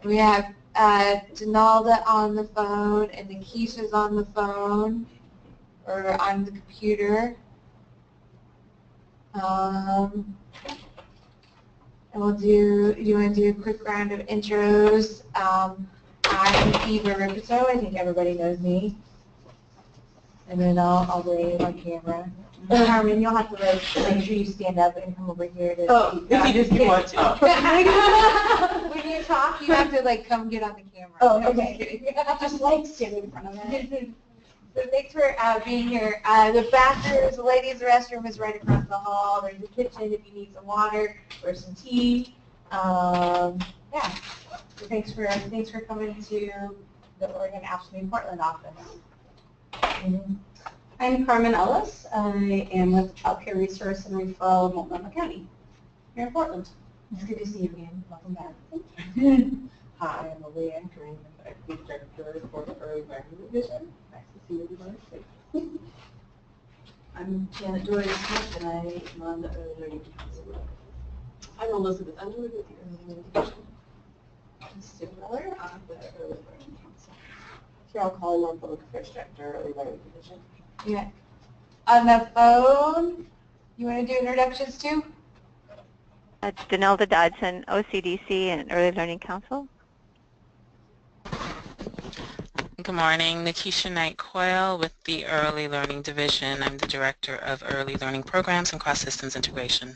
We have Donalda on the phone and Nikisha's on the phone or on the computer. And we'll do, you want to do a quick round of intros? I'm Eva Ripito. I think everybody knows me. And then I'll bring my camera. Carmen, you'll have to make sure you stand up and come over here to. Oh, if you want to. When you talk, you have to come get on the camera. Oh, okay. Just standing in front of it. So thanks for being here. The bathrooms, the ladies' restroom is right across the hall. There's a kitchen if you need some water or some tea. Yeah. So thanks for coming to the Oregon AFSCME Portland office. Mm-hmm. I'm Carmen Ellis. I am with Child Care Resource and Referral in Multnomah County, here in Portland. It's good to see you again. Welcome back. Hi, I'm Leanne Green, Executive Director for the Early Learning Division. Nice to see everybody. I'm Janet Doyle-Smith, and I am on the Early Learning Council. I'm Elizabeth Underwood with the Early Learning Division. I'm Sue Miller on the Early Learning Council. Cheryl Collin, I'm Public Affairs Director, Early Learning Division. Yeah. On the phone, you want to do introductions too? Donalda Dodson, OCDC and Early Learning Council. Good morning, Nikisha Knight-Coyle with the Early Learning Division. I'm the Director of Early Learning Programs and Cross Systems Integration.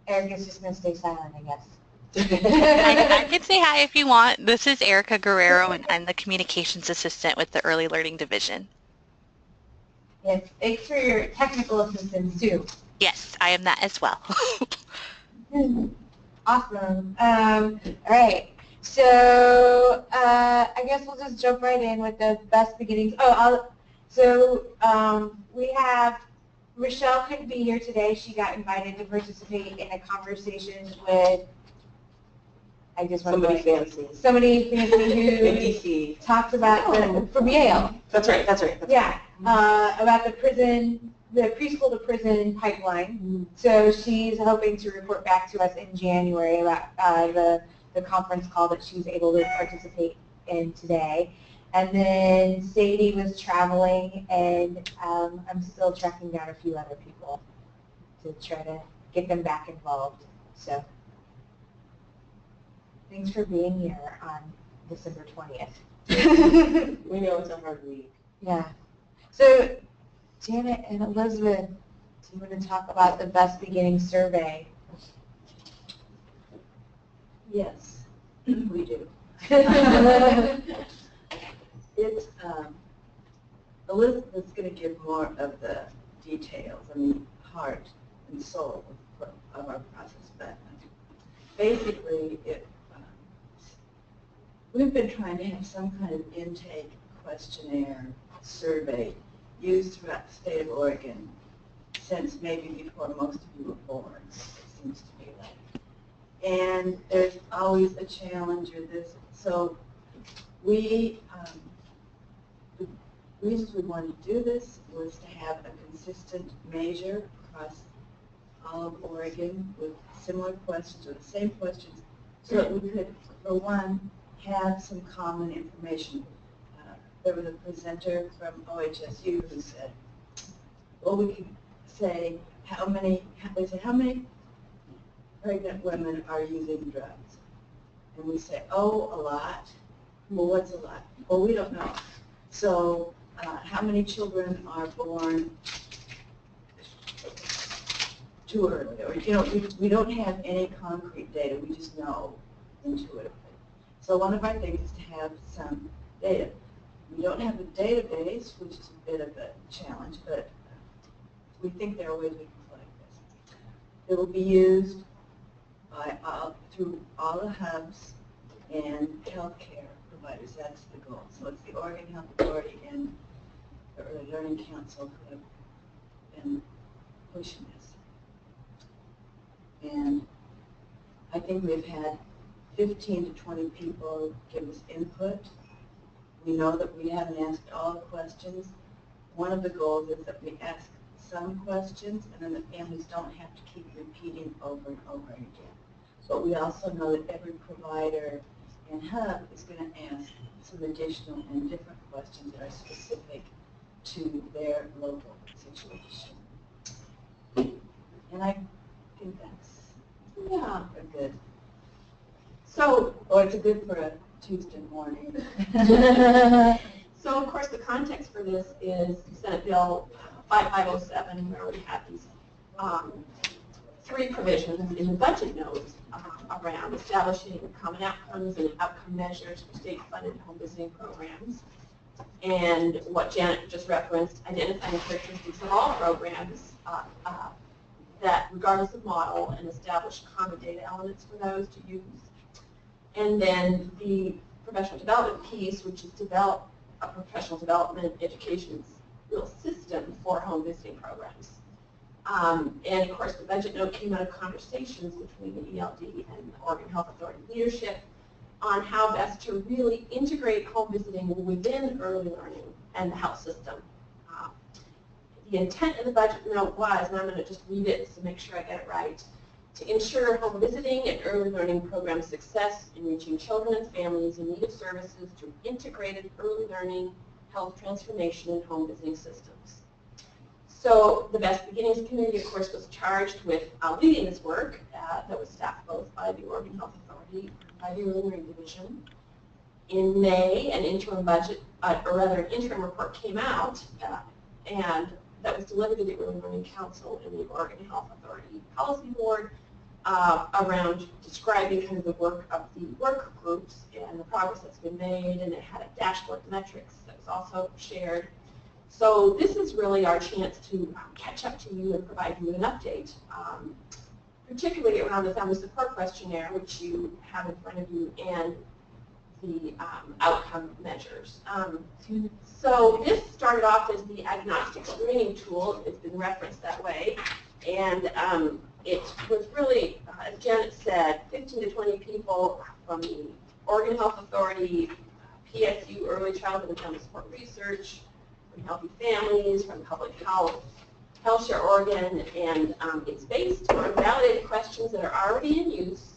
Erica's just going to stay silent, I guess. I can say hi if you want. This is Erica Guerrero, and I'm the Communications Assistant with the Early Learning Division. Yes, thanks for your technical assistance too. Yes, I am that as well. Awesome. All right. So I guess we'll just jump right in with the best beginnings. We have Rochelle couldn't be here today. She got invited to participate in a conversation with somebody fancy who talks about from Yale. That's right. Yeah, about the preschool to prison pipeline. Mm-hmm. So she's hoping to report back to us in January about the conference call that she was able to participate in today. And then Sadie was traveling, and I'm still tracking down a few other people to try to get them back involved. So thanks for being here on December 20th. We know it's a hard week. Yeah. So Janet and Elizabeth, do you want to talk about the Best Beginnings survey? Yes, we do. Elizabeth's going to give more of the details, heart and soul of our process, but basically we've been trying to have some kind of intake questionnaire survey used throughout the state of Oregon since maybe before most of you were born, it seems to be like. And there's always a challenge with this. So the reasons we wanted to do this was to have a consistent measure across all of Oregon with similar questions or the same questions so that we could, for one, have some common information. There was a presenter from OHSU who said, well, we could say how many pregnant women are using drugs? And we say, oh, a lot. Well, what's a lot? Well, we don't know. So how many children are born too early? Or, we don't have any concrete data. We just know intuitively. So one of our things is to have some data. We don't have a database, which is a bit of a challenge, but we think there are ways we can collect this. It will be used through all the hubs and healthcare providers. That's the goal. So it's the Oregon Health Authority and the Early Learning Council who have been pushing this. And I think we've had 15 to 20 people give us input. We know that we haven't asked all the questions. One of the goals is that we ask some questions, and then the families don't have to keep repeating over and over again. But we also know that every provider and hub is going to ask some additional and different questions that are specific to their local situation. And I think that's Yeah. a good, So, or it's a good for a Tuesday morning. so of course the context for this is Senate Bill 5507, where we have these three provisions in the budget notes around establishing common outcomes and outcome measures for state-funded home visiting programs. And what Janet just referenced, identifying characteristics of all programs that, regardless of model, and establish common data elements for those to use. And then the professional development piece, which is develop a professional development education real system for home visiting programs. And of course, the budget note came out of conversations between the ELD and the Oregon Health Authority leadership on how best to really integrate home visiting within early learning and the health system. The intent of the budget note was, and I'm going to just read it to make sure I get it right, to ensure home visiting and early learning program success in reaching children and families in need of services through integrated early learning, health transformation, and home visiting systems. So the Best Beginnings Committee, of course, was charged with leading this work that was staffed both by the Oregon Health Authority and by the Early Learning Division. In May, an interim budget, or rather an interim report came out, and that was delivered to the Early Learning Council and the Oregon Health Authority Policy Board around describing kind of the work of the work groups and the progress that's been made, and it had a dashboard of metrics that was also shared. So this is really our chance to catch up to you and provide you with an update, particularly around the Family Support Questionnaire, which you have in front of you, and the outcome measures. So this started off as the agnostic screening tool. It's been referenced that way. And it was really, as Janet said, 15 to 20 people from the Oregon Health Authority, PSU, Early Childhood and Family Support Research, from Healthy Families, from Public Health, HealthShare Oregon, and it's based on validated questions that are already in use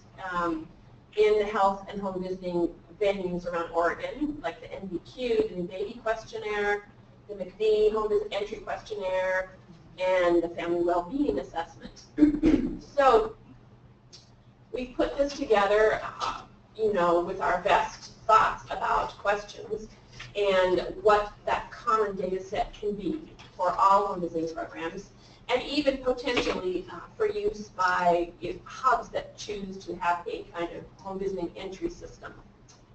in the health and home visiting venues around Oregon, like the NVQ, the New Baby Questionnaire, the McNee Home Visit Entry Questionnaire, and the Family Wellbeing Assessment. So we put this together, you know, with our best thoughts about questions and what that common data set can be for all home visiting programs, and even potentially for use by hubs that choose to have a kind of home visiting entry system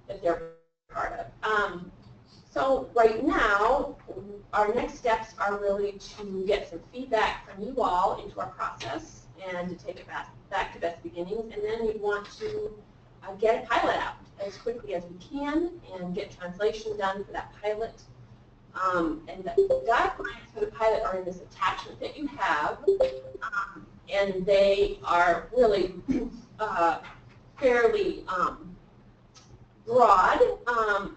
that they're part of. So right now, our next steps are really to get some feedback from you all into our process and to take it back to Best Beginnings, and then we want to get a pilot out as quickly as we can and get translation done for that pilot. And the guidelines for the pilot are in this attachment that you have, and they are really fairly broad,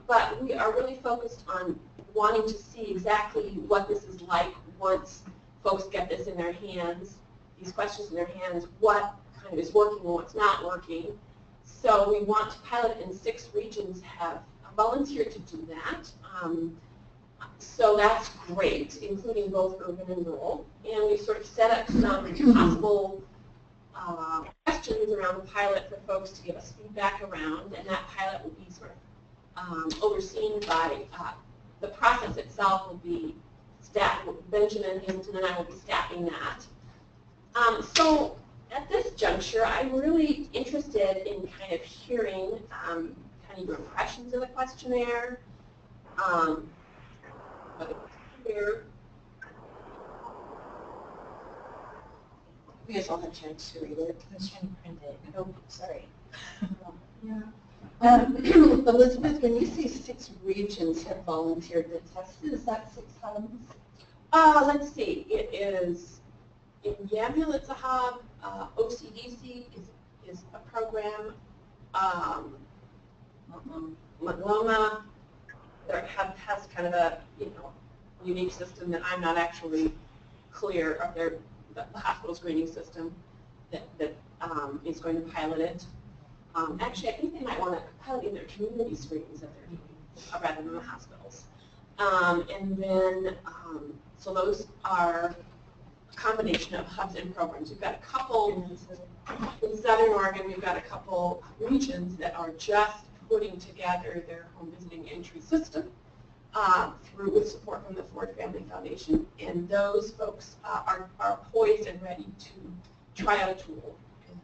but we are really focused on wanting to see exactly what this is like once folks get this in their hands, these questions in their hands, what kind of is working and what's not working. So we want to pilot in 6 regions, have volunteered to do that. So that's great, including both urban and rural. And we sort of set up some possible questions around the pilot for folks to give us feedback around, and that pilot will be sort of overseen by the process itself will be staffed. Benjamin Hamilton and I will be staffing that. So at this juncture, I'm really interested in kind of hearing kind of your impressions of the questionnaire. Here. You guys all had a chance to read it. I was trying to print it. Oh, sorry. Yeah. Elizabeth, when you say 6 regions have volunteered to test, is that 6 hubs? Let's see. It is in Yamhill, it's a hub. OCDC is a program. Multnomah has kind of a unique system that I'm not actually clear of the hospital's grading system that is going to pilot it. Actually, I think they might want to pilot in their community screenings that they're doing rather than the hospitals. And then, so those are a combination of hubs and programs. We've got a couple, in Southern Oregon, we've got a couple regions that are just putting together their home visiting entry system with support from the Ford Family Foundation. And those folks are poised and ready to try out a tool. And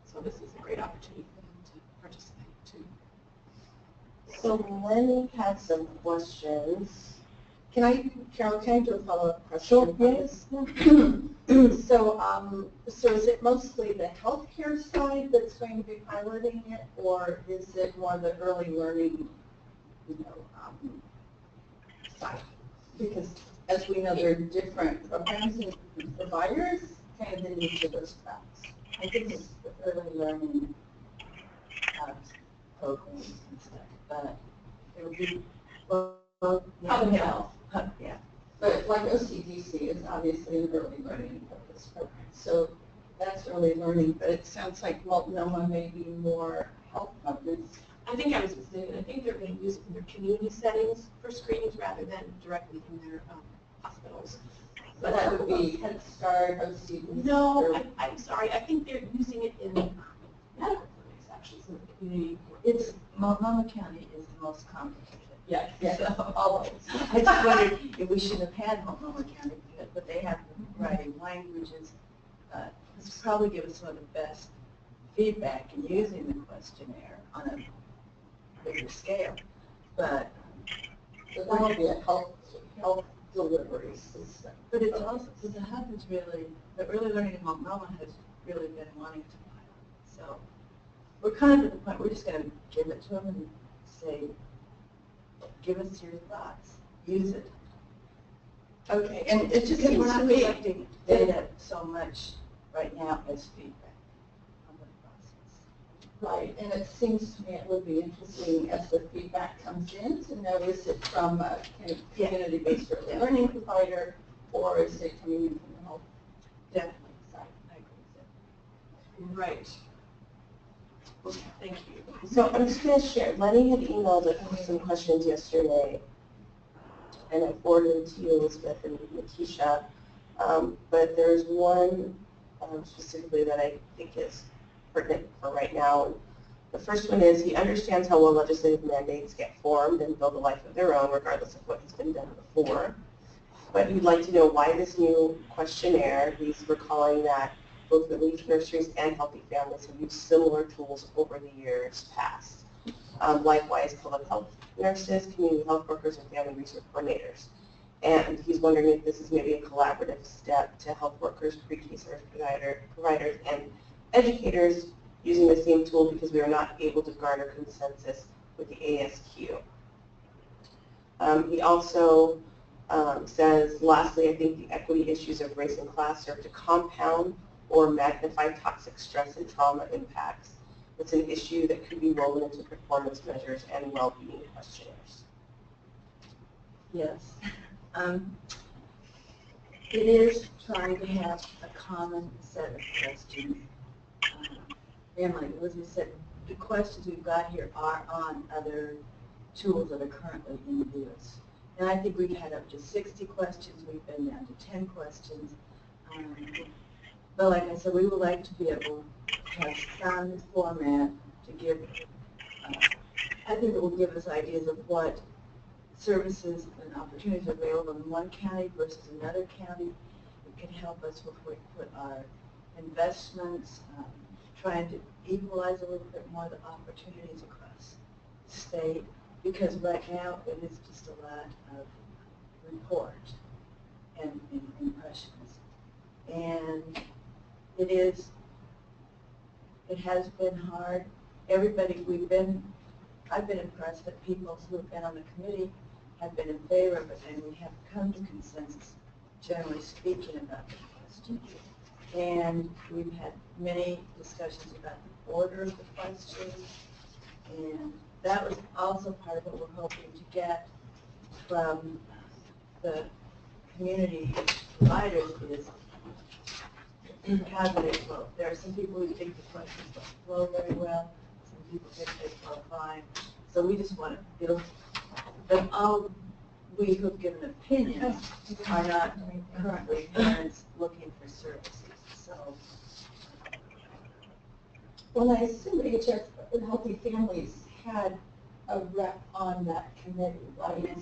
so this is a great opportunity for them to participate too. So Lenny had some questions. Carol, can I do a follow-up question? Yes. So is it mostly the healthcare side that's going to be piloting it, or is it more the early learning, side? Because as we know, there are different programs and providers kind of in each of those tracks. I think it's the early learning programs and stuff, but it will be Public health. Yeah. But like OCDC is obviously an early learning focus program. So that's early learning, but it sounds like Multnomah may be more health focused. I think I was mistaken. I think they're going to use it in their community settings for screenings rather than directly in their hospitals. But that would be Head Start, OCDC. No, I'm sorry. I think they're using it in medical clinics, actually, in the community. It's, Multnomah County is the most complicated. Yes. So, Always. I just wondered if we should have had Multnomah County, but they have the writing languages. This will probably give us some of the best feedback in using the questionnaire on a bigger scale. But So that would be a health delivery system. But it's also, the hub is really, the early learning in Multnomah has really been wanting to pilot. So we're kind of at the point, we're just going to give it to them and say, give us your thoughts, use it. Okay, and it just Because we're seems to not me, collecting data so much right now as feedback on the process. right, and it seems to me it would be interesting as the feedback comes in to know is it from a kind of community-based early learning provider, or is it coming in from the health Definitely. side? I agree with Right. Okay, thank you. So I'm just going to share. Lenny had emailed us some questions yesterday, and I forwarded them to you, Elizabeth and Natisha. But there's one specifically that I think is pertinent for right now. The first one is, he understands how well legislative mandates get formed and build a life of their own, regardless of what has been done before. But he'd like to know why this new questionnaire. He's recalling that both relief nurseries and healthy families have used similar tools over the years past. Likewise, public health nurses, community health workers, and family research coordinators. And he's wondering if this is maybe a collaborative step to health workers, pre-K service providers, and educators using the same tool, because we are not able to garner consensus with the ASQ. He also says, lastly, I think the equity issues of race and class serve to compound or magnify toxic stress and trauma impacts. It's an issue that could be woven into performance measures and well-being questionnaires. Yes. It is trying to have a common set of questions. And like Elizabeth said, the questions we've got here are on other tools that are currently in use. And I think we've had up to 60 questions. We've been down to 10 questions. But like I said, we would like to be able to have some format to give, I think it will give us ideas of what services and opportunities are available in one county versus another county. It can help us with where we put our investments, trying to equalize a little bit more the opportunities across the state, because right now it is just a lot of report and impressions. And it has been hard. Everybody, I've been impressed that people who have been on the committee have been in favor of it, and we have come to consensus, generally speaking, about the question. And we've had many discussions about the order of the questions, and that was also part of what we're hoping to get from the community providers is how do they flow. There are some people who think the questions don't flow very well. Some people think they flow fine. So we just want to build. But all we who've given opinions are not currently parents looking for services. So. Well, I assume HF Healthy Families had a rep on that committee, right?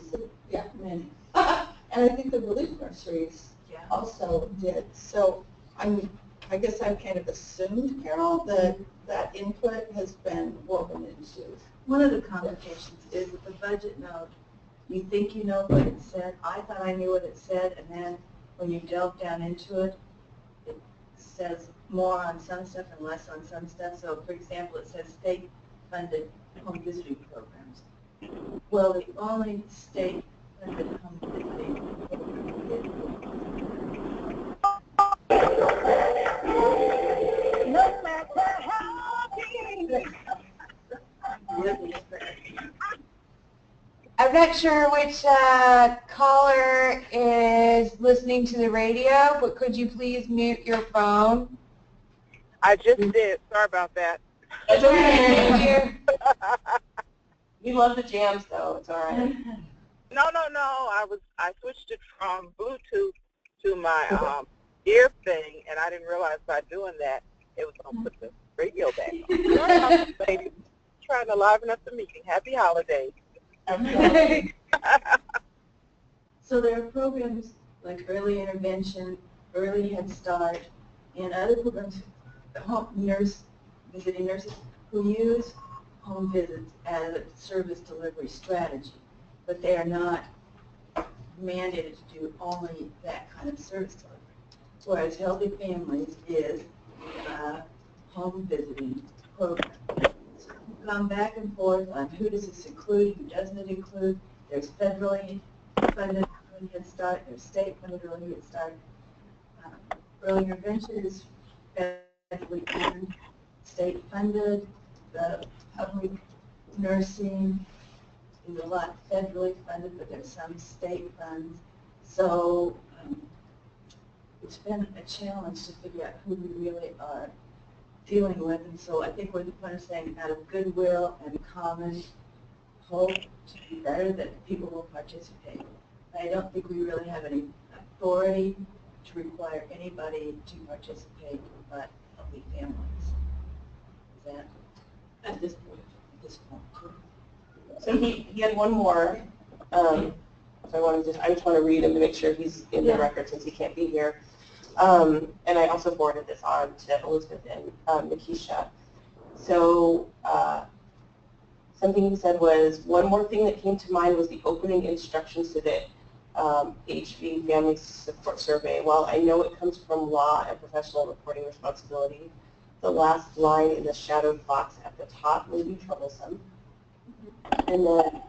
Yeah, many. And I think the relief nurseries also did. So I guess I've kind of assumed, Carol, that that input has been woven into. One of the complications is with the budget note, you think you know what it said. I thought I knew what it said, and then when you delve down into it, it says more on some stuff and less on some stuff. So, for example, it says state-funded home visiting programs. Well, the only state-funded home visiting program is no matter how big. I'm not sure which caller is listening to the radio, but could you please mute your phone? I just did. Sorry about that. That's okay. Thank you. We love the jams, though. It's all right. No. I switched it from Bluetooth to my ear thing, and I didn't realize by doing that it was going to put the radio back on. Sorry about this, lady. Trying to liven up the meeting. Happy holidays. So there are programs like early intervention, early Head Start, and other programs, visiting nurses, who use home visits as a service delivery strategy, but they are not mandated to do only that kind of service delivery. Whereas Healthy Families is a home visiting program. So we've gone back and forth on who does this include, who doesn't it include. There's federally funded early Head Start, there's state funded early Head Start. Early intervention is federally funded, state funded. The public nursing is a lot federally funded, but there's some state funds. So it's been a challenge to figure out who we really are dealing with. And so I think we're kind of saying out of goodwill and common hope to be better that people will participate. I don't think we really have any authority to require anybody to participate but Healthy Families. Is that At this point. at this point? So he had one more. So I just want to read him to make sure he's in the record since he can't be here. And I also forwarded this on to Elizabeth and Nikisha. So something he said was, one more thing that came to mind was the opening instructions to the HV Family Support Survey. While I know it comes from law and professional reporting responsibility, the last line in the shadowed box at the top may be troublesome. And then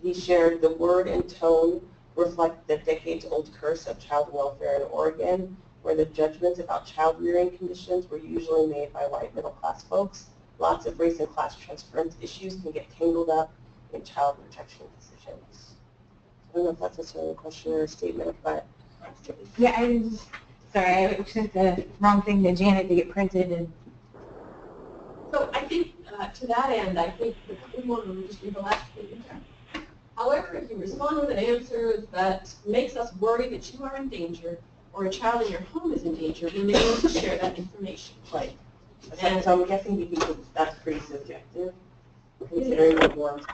he shared the word and tone reflect the decades-old curse of child welfare in Oregon, where the judgments about child rearing conditions were usually made by white middle-class folks. Lots of race and class transference issues can get tangled up in child protection decisions. I don't know if that's necessarily a question or a statement, but Yeah, I was sorry, I sent the wrong thing to Janet to get printed. And So I think to that end, I think that we want to just read the last page. However, if you respond with an answer that makes us worry that you are in danger or a child in your home is in danger, we may need to share that information. right. And so I'm guessing he thinks that's pretty subjective, considering the warmth.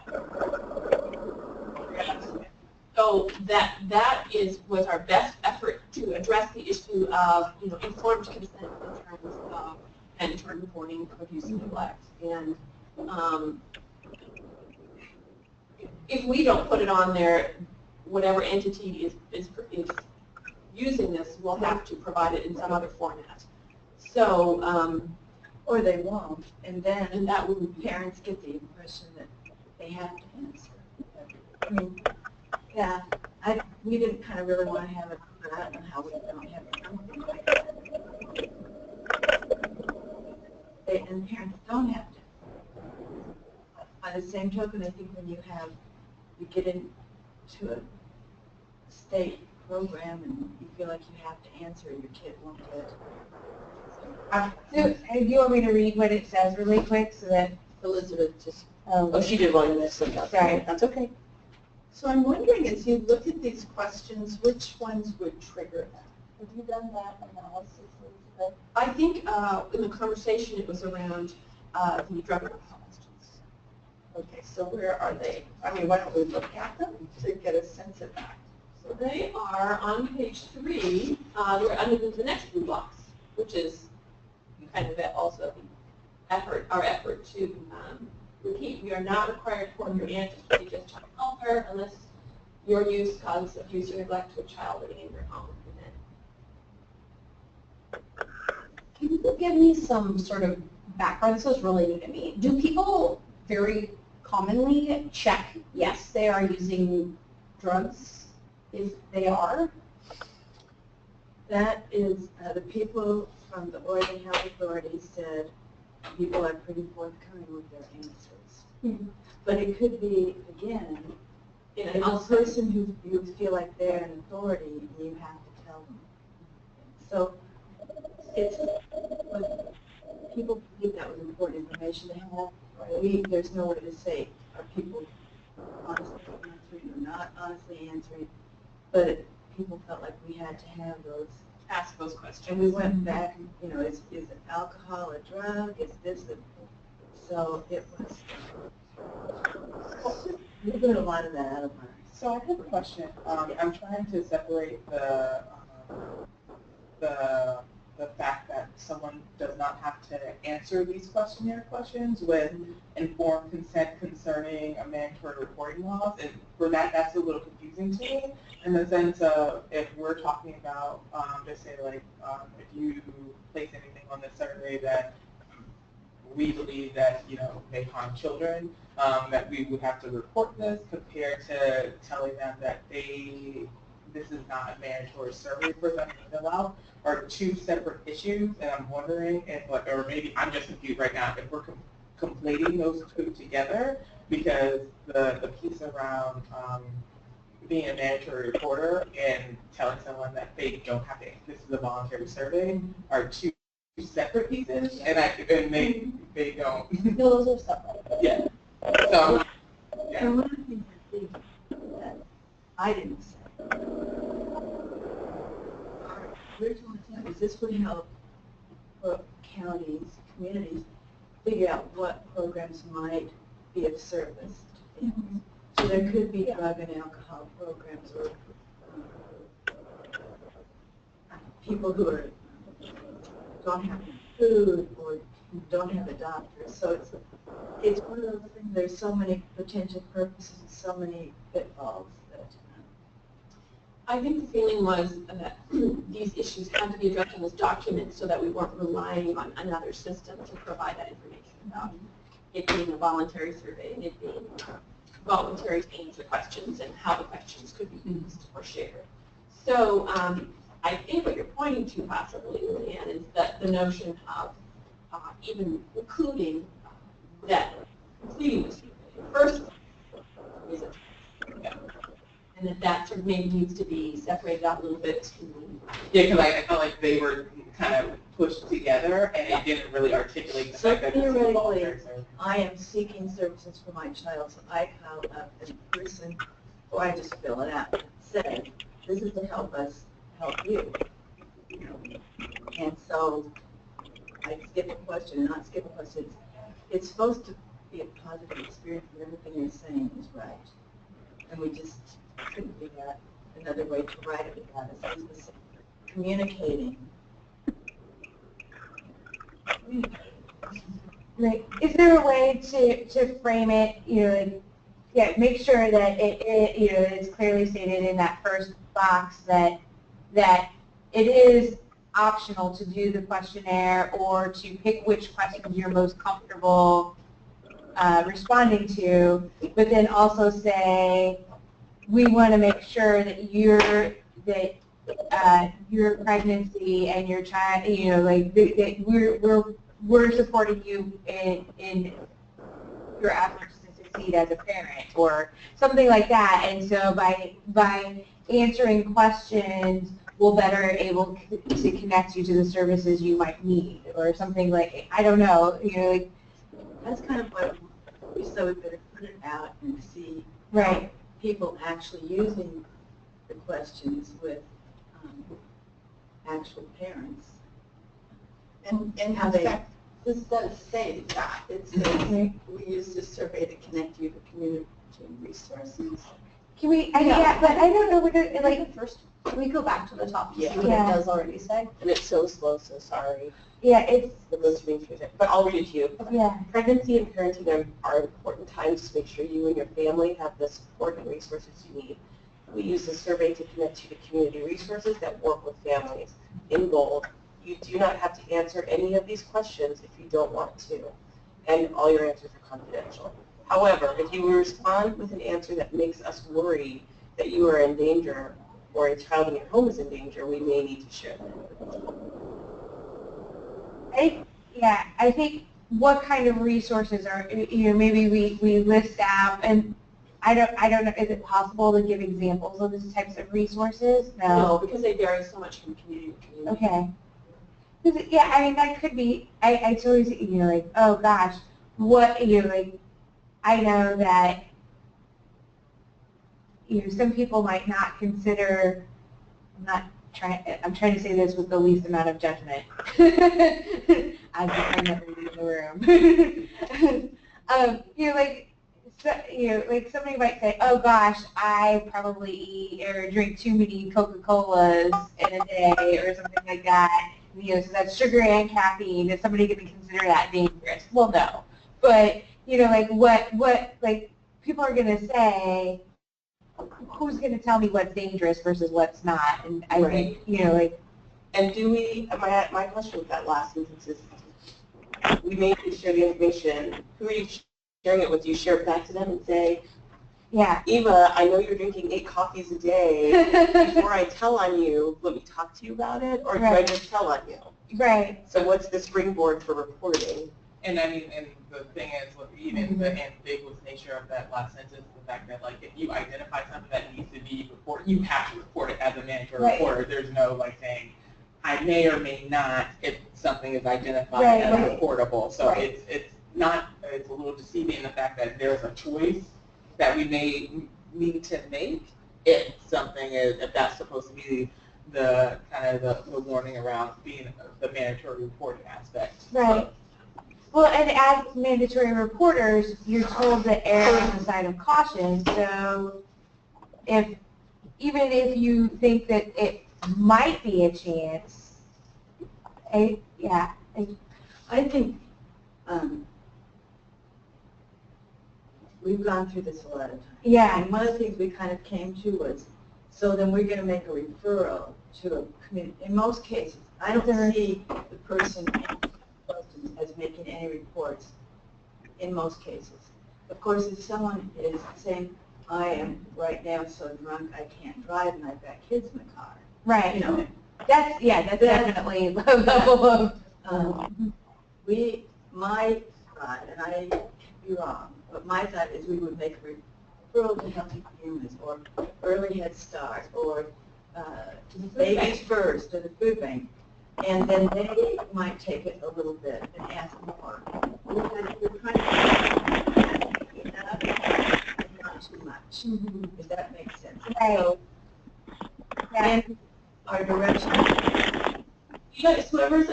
So that was our best effort to address the issue of informed consent in terms of mandatory reporting of abuse and neglect. And if we don't put it on there, whatever entity is using this will have to provide it in some other format. So, Or they won't, and then that would parents get the impression that they have to answer. I mean, yeah, we didn't kind of really want to have it, but I don't know how we don't have it. And parents don't have to. By the same token, I think when you get into a state program and you feel like you have to answer, your kid won't get. So, do you want me to read what it says really quick so that? Elizabeth just, Oh, she did one of this. Sorry. That's okay. so I'm wondering, as you look at these questions, which ones would trigger them? Have you done that analysis, Elizabeth? I think in the conversation it was around the drug and alcohol questions. Okay, so where are they? I mean, why don't we look at them to get a sense of that? So they are on page 3. They're under the next blue box, which is kind of also the our effort to repeat. We are not required to form your answers to teach us child welfare unless your use causes abuse or neglect to a child living in your home. Can you give me some sort of background? This is really new to me. Do people very commonly check, yes, they are using drugs, if they are? That is, the people from the Oregon Health Authority said people are pretty forthcoming with their answers. But it could be, again, a person who you feel like they're an authority and you have to tell them. So it's, people believe that was important information to have. There's no way to say, are people honestly answering or not honestly answering, but people felt like we had to have those. Ask those questions. And we went back, is alcohol a drug? Is this a, so it was, we put a lot of that out of our. So I have a question. I'm trying to separate the fact that someone does not have to answer these questionnaire questions with informed consent concerning a mandatory reporting laws. And for that, that's a little confusing to me in the sense of if we're talking about, just say like, if you place anything on the survey that we believe that, may harm children, that we would have to report this compared to telling them that this is not a mandatory survey for them to fill out, are two separate issues, and I'm wondering if, or maybe I'm just confused right now, if we're conflating those two together, because the piece around being a mandatory reporter and telling someone that they don't have to, this is a voluntary survey, are two separate pieces, and they don't. No, those are separate. Yeah. So, yeah. And one of the things I think that I didn't say, our original intent was this would help counties, communities, figure out what programs might be of service to families. So there could be drug and alcohol programs or people who don't have food or don't have a doctor. So it's one of those things, there's so many potential purposes and so many pitfalls that I think the feeling was that these issues had to be addressed in this document so that we weren't relying on another system to provide that information about it being a voluntary survey and it being voluntary to answer questions and how the questions could be used or shared. So I think what you're pointing to possibly, Lillian, is that the notion of even including that, completing the survey first is a and that sort of maybe needs to be separated out a little bit. Yeah, because I felt like they were kind of pushed together, and it didn't really articulate the so fact that this is a theoretically, voluntary survey. I am seeking services for my child, so I call up a person, or I just fill it out, say, this is to help us help you. And so I skip a question, and not skip a question. It's supposed to be a positive experience, but everything you're saying is right. And we just couldn't figure out another way to write it without us communicating. Right. Is there a way to frame it, make sure that it's clearly stated in that first box that it is optional to do the questionnaire or to pick which questions you're most comfortable responding to, but then also say we want to make sure that your pregnancy and your child, that we're supporting you in your efforts to succeed as a parent or something like that. And so by answering questions will better able to connect you to the services you might need, or something like, I don't know, like, That's kind of what we said, we better put it out and see right. people actually using the questions with actual parents. And how in they- fact, this does say that. It says, we use this survey to connect you to community resources. Can we, yeah, but I don't know what it, Like, first, can we go back to the top to see what Yeah. it does already say? And it's so slow, so sorry. yeah, it's, The most being through it. But I'll read it to you. yeah, Pregnancy and parenting are important times to make sure you and your family have the support and resources you need. We use the survey to connect you to community resources that work with families. In bold, you do not have to answer any of these questions if you don't want to, and all your answers are confidential. However, if you respond with an answer that makes us worry that you are in danger or a child in your home is in danger, we may need to share that. I think what kind of resources are, maybe we list out, and I don't know, is it possible to give examples of these types of resources? No, because they vary so much from community to community. Okay. 'Cause, yeah, I mean, that could be, it's always, like, oh gosh, what, like, I know that, some people might not consider, I'm trying to say this with the least amount of judgment. As the friend that will leave the room. Like somebody might say, oh gosh, I probably eat or drink too many Coca-Colas in a day or something like that. So that's sugar and caffeine. Is somebody going to consider that dangerous? Well, no. But, like what, like people are going to say, who's going to tell me what's dangerous versus what's not? And I think, like. And do we, my question with that last sentence is, we may share the information, who are you sharing it with? Do you share it back to them and say, yeah, Eva, I know you're drinking 8 coffees a day. Before I tell on you, let me talk to you about it? Or do I just tell on you? Right. So what's the springboard for reporting? And I mean, and the thing is, look, even the ambiguous nature of that last sentence, the fact that, like, if you identify something that needs to be reported, you have to report it as a mandatory reporter. There's no, like, saying, I may or may not if something is identified as reportable. So it's a little deceiving in the fact that there's a choice that we may need to make if something is, if that's supposed to be the kind of the warning around being the mandatory reporting aspect. Right. So, well, and as mandatory reporters, you're told to err on the side of caution. So even if you think that it might be a chance, I think we've gone through this a lot of times. Yeah. And one of the things we kind of came to was, so then we're going to make a referral to a community. In most cases, I don't see the person as making any reports in most cases. Of course, if someone is saying, I am right now so drunk I can't drive and I've got kids in the car. right. That's definitely a low level of. My thought, and I could be wrong, but my thought is we would make a referral to Healthy Families or Early Head Start or Babies First or the food bank. And then they might take it a little bit and ask more. We're trying to take enough, not too much, if that makes sense. Right. So, and our direction. You guys,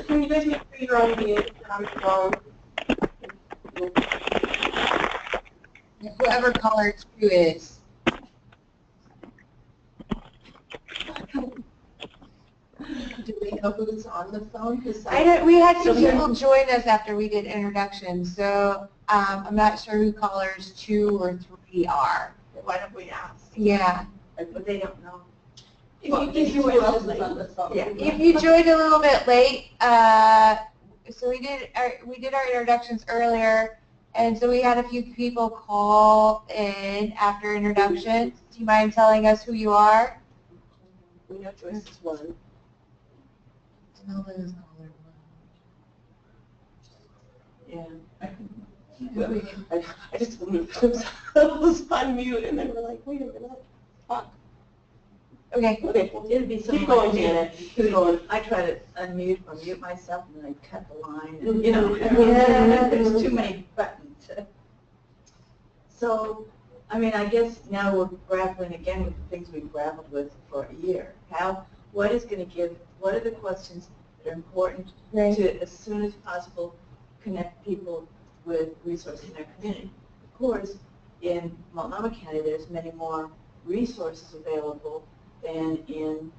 can you guys make sure you're on mute on your phone? Whoever caller 2 is. Do we know who's on the phone? We had some people join us after we did introductions, so I'm not sure who callers 2 or 3 are. Why don't we ask? Yeah. But they don't know. If you who else is on the phone? Yeah. If you joined a little bit late, so we did our introductions earlier, and so we had a few people call in after introductions. Do you mind telling us who you are? We know Joyce is one. Yeah. I just moved themselves on mute and then we're like, wait a minute, fuck. Okay. Okay, it'd be something Keep going, like Janet. Keep going. I try to unmute or mute myself and then I cut the line. And, you know, Yeah. there's too many buttons. So, I mean, I guess now we're grappling again with the things we've grappled with for a year. What is going to give, what are the questions that are important to, as soon as possible, connect people with resources in their community? Of course, in Multnomah County, there's many more resources available than in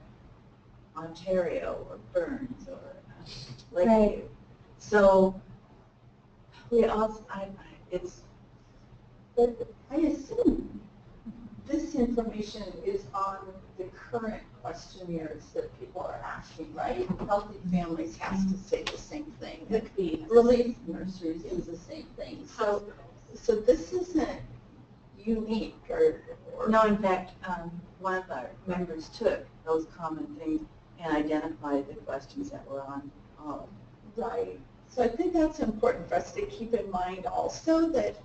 Ontario or Burns or Lakeview. So we also, But I assume this information is on the current questionnaires that people are asking, right? Healthy Families has to say the same thing. The Relief Nurseries is the same thing. So this isn't unique or no, in fact, one of our members took those common things and identified the questions that were on all. Right. So I think that's important for us to keep in mind also that,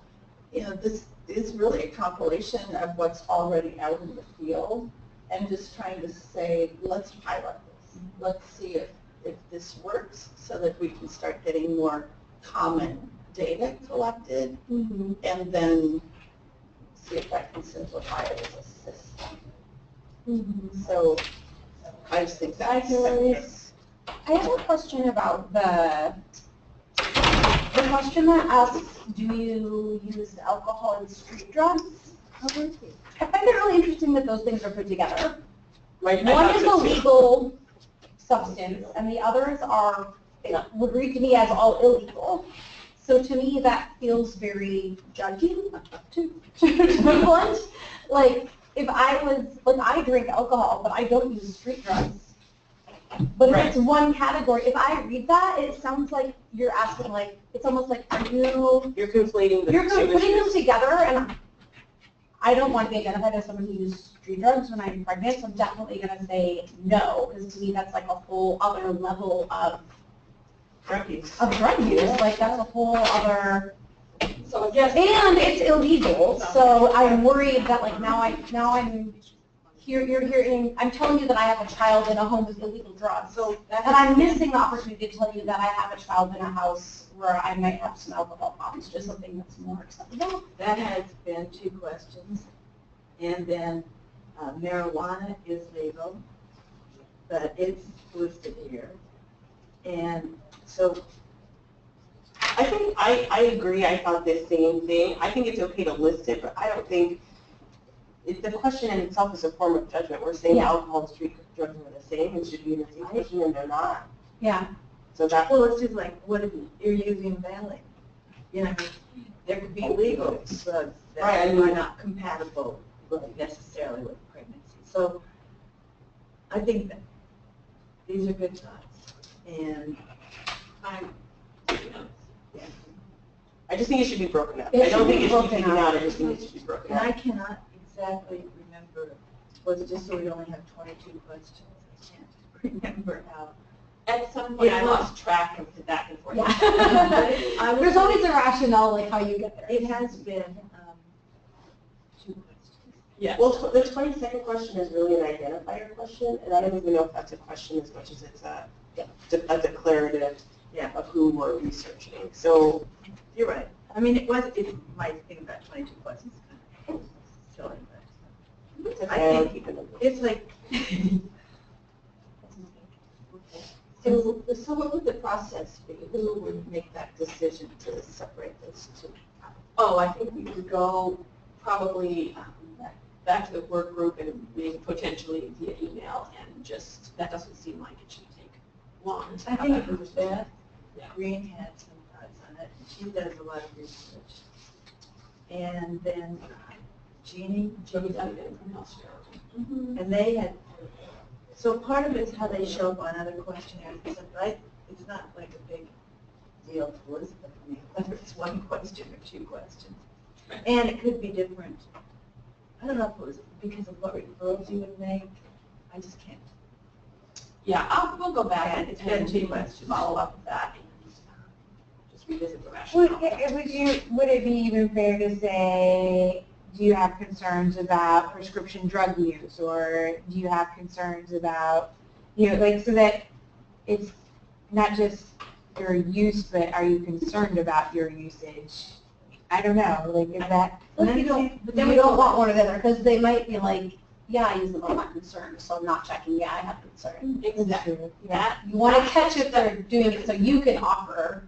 you know, this is really a compilation of what's already out in the field and just trying to say, let's pilot this. Let's see if this works so that we can start getting more common data collected and then see if that can simplify it as a system. So I just think that's I have a question about the question that asks, do you use alcohol and street drugs? I find it really interesting that those things are put together. Right. One is a legal substance, and the others are, would read to me as all illegal. So to me, that feels very judgy, to be blunt. Like, if I was, like, I drink alcohol, but I don't use street drugs. But if it's one category, if I read that, it sounds like you're asking, like, it's almost like, are you... You're conflating You're putting them together, and I don't want to be identified as someone who uses street drugs when I'm pregnant, so I'm definitely going to say no, because to me that's like a whole other level of Drug use. Like, that's a whole other... So yes. And it's illegal, so I'm worried that, like, now I'm you're hearing, I'm telling you that I have a child in a home with illegal drugs. So And I'm missing the opportunity to tell you that I have a child in a house where I might have some alcohol problems, just something that's more acceptable. that has been 2 questions. And then marijuana is legal, but it's listed here. And so I think I agree. I thought the same thing. I think it's okay to list it, but I don't think the question in itself is a form of judgment. We're saying alcohol and street drugs are the same and should be in the same question, and they're not. Yeah. So that's well, it's just like, what if you're using Valley? You know, there could be legal drugs that are not compatible necessarily with pregnancy. So I think that these are good thoughts, and I just think it should be broken up. I don't think it should be taken out. I just think it should be broken and up. I cannot exactly remember, was it just so we only have 22 questions? I can't remember how. At some point, I lost track of the back and forth. Yeah. There's always a rationale, like, how you get there. It has been 2 questions. Yes. Well, the 22nd question is really an identifier question, and I don't even know if that's a question as much as it's a declarative of who we're researching. So you're right. I mean, it might think about 22 questions kind of silly, but I think it's like. So what would the process be? Who would make that decision to separate those 2? Oh, I think we could go probably back to the work group and maybe potentially via email, and just, that doesn't seem like it should take long. I think it was Beth Green had some thoughts on it. She does a lot of research. And then Jeannie Duncan from Australia. And they had, so part of it is how they show up on other questionnaires. But it's not like a big deal to Elizabeth and me, whether it's 1 question or 2 questions. And it could be different. I don't know if it was because of what referrals you would make. I just can't. Yeah, we'll go back And it's been 2 questions. Follow up with that. Just revisit the rationale. Would it be even fair to say do you have concerns about prescription drug use, or do you have concerns about, like, so that it's not just your use, but are you concerned about your usage? I don't know, like, is that? But then we don't want one or the other, because they might be like, yeah, I use them, I'm not concerned, so I'm not checking, yeah, I have concern. Exactly. Yeah. You want to catch if they're doing it so you can offer.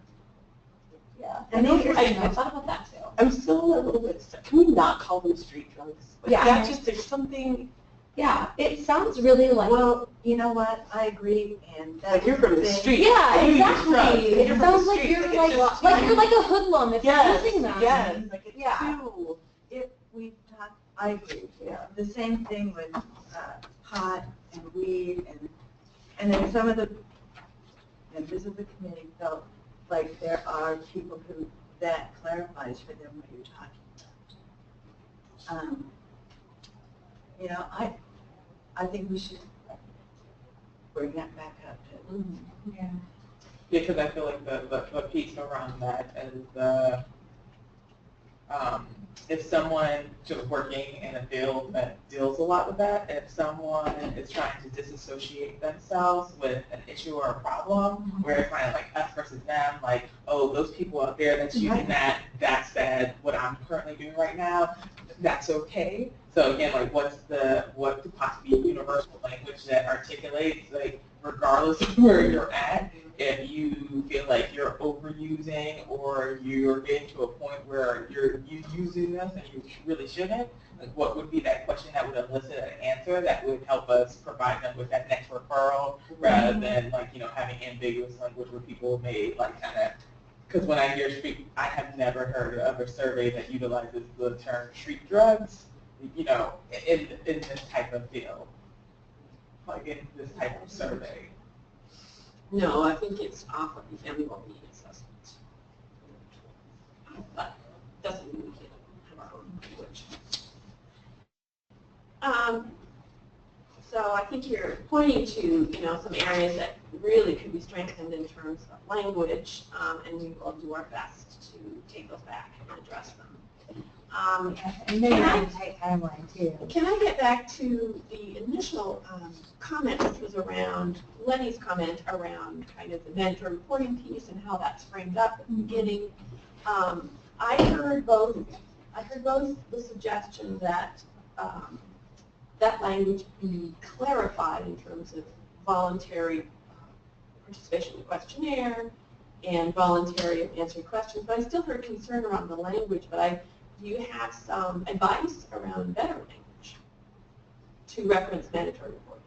Yeah. I know what you're saying, I thought about that too. I'm still a little bit stuck. Can we not call them street drugs? Yeah. That's just, there's something, Yeah, it sounds really like. Well, you know what, I agree, and that's like you're from the thing. street. Yeah, You use drugs. exactly. You're It from sounds the like street. you're It's like just you're like a hoodlum if Yes, you're using them. yes, like it's Yeah. too. If we talk, I agree, yeah. The same thing with pot and weed, and then some of the members of the committee felt like there are people who, that clarifies for them what you're talking about. You know, I think we should bring that back up to. Yeah. Yeah, because I feel like the piece around that is the, if someone just working in a field that deals a lot with that, if someone is trying to disassociate themselves with an issue or a problem, where it's kind of like us versus them, like, oh, those people out there that's using that, that's bad, what I'm currently doing right now, that's okay. So again, like, what could possibly be universal language that articulates, like, regardless of where you're at, if you feel like you're overusing or you're getting to a point where you're using this and you really shouldn't, like, what would be that question that would elicit an answer that would help us provide them with that next referral, rather than, like, having ambiguous language where people may, like, kind of, because when I hear street, I have never heard of a survey that utilizes the term street drugs, in this type of field, like in this type of survey. No, I think it's off of the family well-being assessment. But doesn't mean we can't have our own language. So I think you're pointing to, some areas that really could be strengthened in terms of language, and we will do our best to take those back and address them. And maybe on a tight timeline too. Can I get back to the initial comment, which was around Lenny's comment around kind of the mentor reporting piece and how that's framed up at the beginning? I heard both the suggestion that that language be clarified in terms of voluntary participation in the questionnaire and voluntary answering questions, but I still heard concern around the language, but do you have some advice around better language to reference mandatory reporting?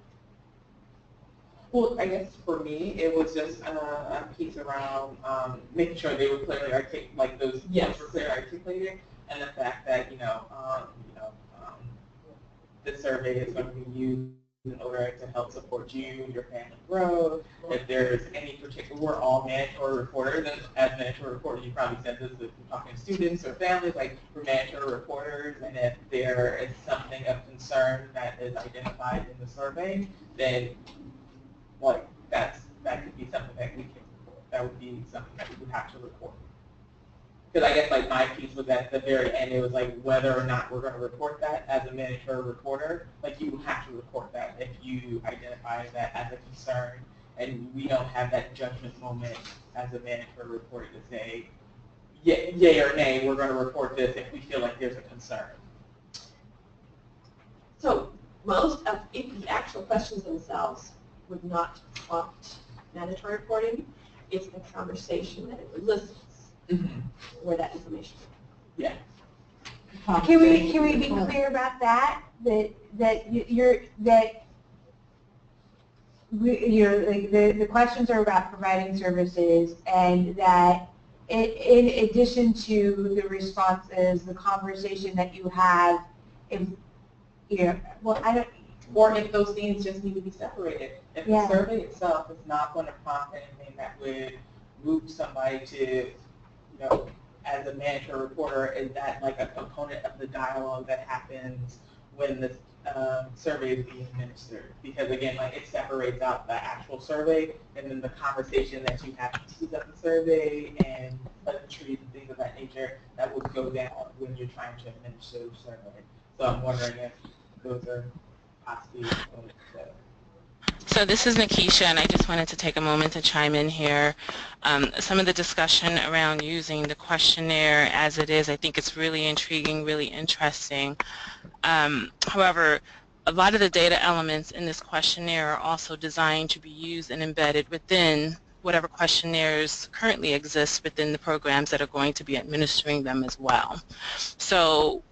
Well, I guess for me, it was just a piece around making sure they were clearly articulated, like those Yes. were clearly articulated, and the fact that the survey is going to be used in order to help support you, your family growth. If there's any particular, we're all mandatory reporters, and as mandatory reporters, you probably said this if you're talking to students or families, like we're mandatory reporters, and if there is something of concern that is identified in the survey, then like that could be something that we can report. That would be something that we would have to report. Because I guess like my piece was at the very end, it was like whether or not we're going to report that as a mandatory reporter, like you have to report that if you identify that as a concern, and we don't have that judgment moment as a mandatory reporter to say, yay or nay, we're going to report this if we feel like there's a concern. So most of the actual questions themselves would not prompt mandatory reporting. It's the conversation that it elicits where that information is. Yeah. Can we be clear about that? That the questions are about providing services, and that in addition to the responses, the conversation that you have, Or if those things just need to be separated. If Yeah. the survey itself is not going to prompt anything that would move somebody to, as a mandatory reporter, is that like a component of the dialogue that happens when the survey is being administered? Because again, like it separates out the actual survey and then the conversation that you have to use of the survey, and pleasantries and things of that nature that would go down when you're trying to administer the survey. So I'm wondering if those are possibly going to. So this is Nikisha, and I just wanted to take a moment to chime in here. Some of the discussion around using the questionnaire as it is, I think it's really intriguing, really interesting. However, a lot of the data elements in this questionnaire are also designed to be used and embedded within whatever questionnaires currently exist within the programs that are going to be administering them as well. So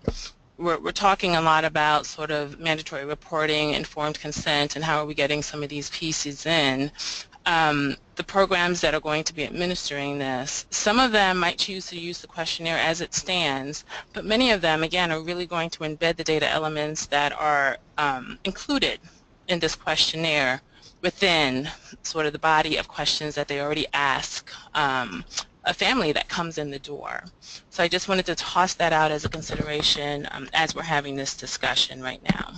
we're talking a lot about sort of mandatory reporting, informed consent, and how are we getting some of these pieces in. The programs that are going to be administering this, some of them might choose to use the questionnaire as it stands, but many of them, again, are really going to embed the data elements that are included in this questionnaire within sort of the body of questions that they already ask a family that comes in the door. So I just wanted to toss that out as a consideration as we're having this discussion right now.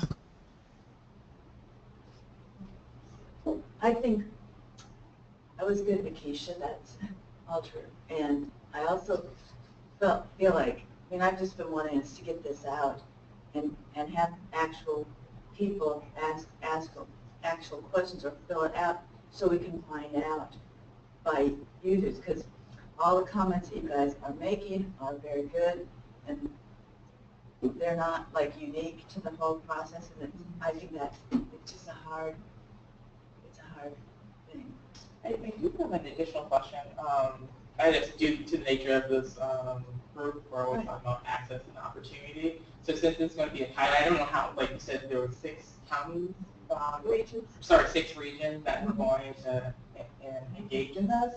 I think I was good vacation, that's all true. And I also feel like, I mean, I've just been wanting us to get this out and have actual people ask actual questions or fill it out so we can find out by users, because all the comments that you guys are making are very good, and they're not like unique to the whole process, and I think that it's just a hard thing. I do have an additional question. I just due to the nature of this group, we're always talking about access and opportunity. So since it's going to be a pilot, I don't know how, like you said, there were 6 counties, six regions that were going to engage in this.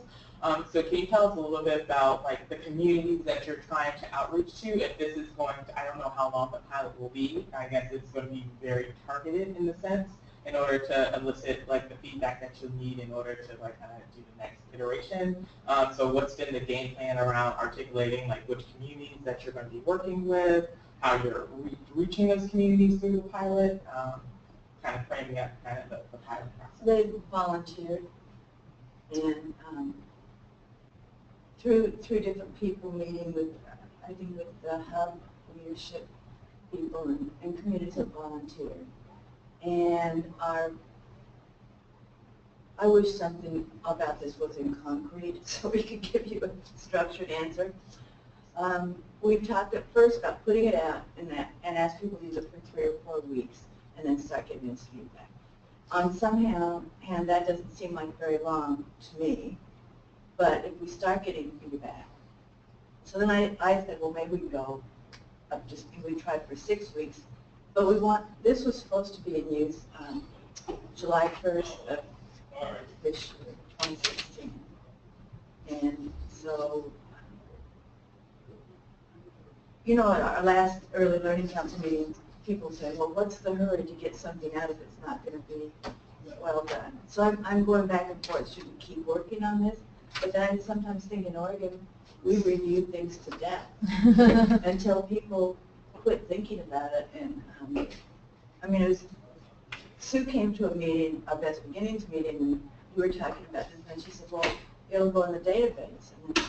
So can you tell us a little bit about like the communities that you're trying to outreach to? If this is going to, I don't know how long the pilot will be. I guess it's going to be very targeted in the sense in order to elicit like the feedback that you'll need in order to like kind of do the next iteration. So what's been the game plan around articulating like which communities that you're going to be working with, how you're reaching those communities through the pilot, kind of framing up kind of the pilot process. They volunteered, and through different people meeting with, I think with the hub leadership people and communities have volunteered. And I wish something about this was in concrete so we could give you a structured answer. We've talked at first about putting it out and ask people to use it for 3 or 4 weeks and then start getting this feedback. On somehow, and that doesn't seem like very long to me, but if we start getting feedback. So then I said, well, maybe we can go up we tried for 6 weeks. But this was supposed to be in use July 1st of this year, 2016. And so, you know, at our last early learning council meeting, people say, well, what's the hurry to get something out if it's not going to be well done? So I'm going back and forth. Should we keep working on this? But then I sometimes think in Oregon, we review things to death until people quit thinking about it. And I mean, Sue came to a meeting, a Best Beginnings meeting, and we were talking about this, and she said, well, it'll go in the database. And then,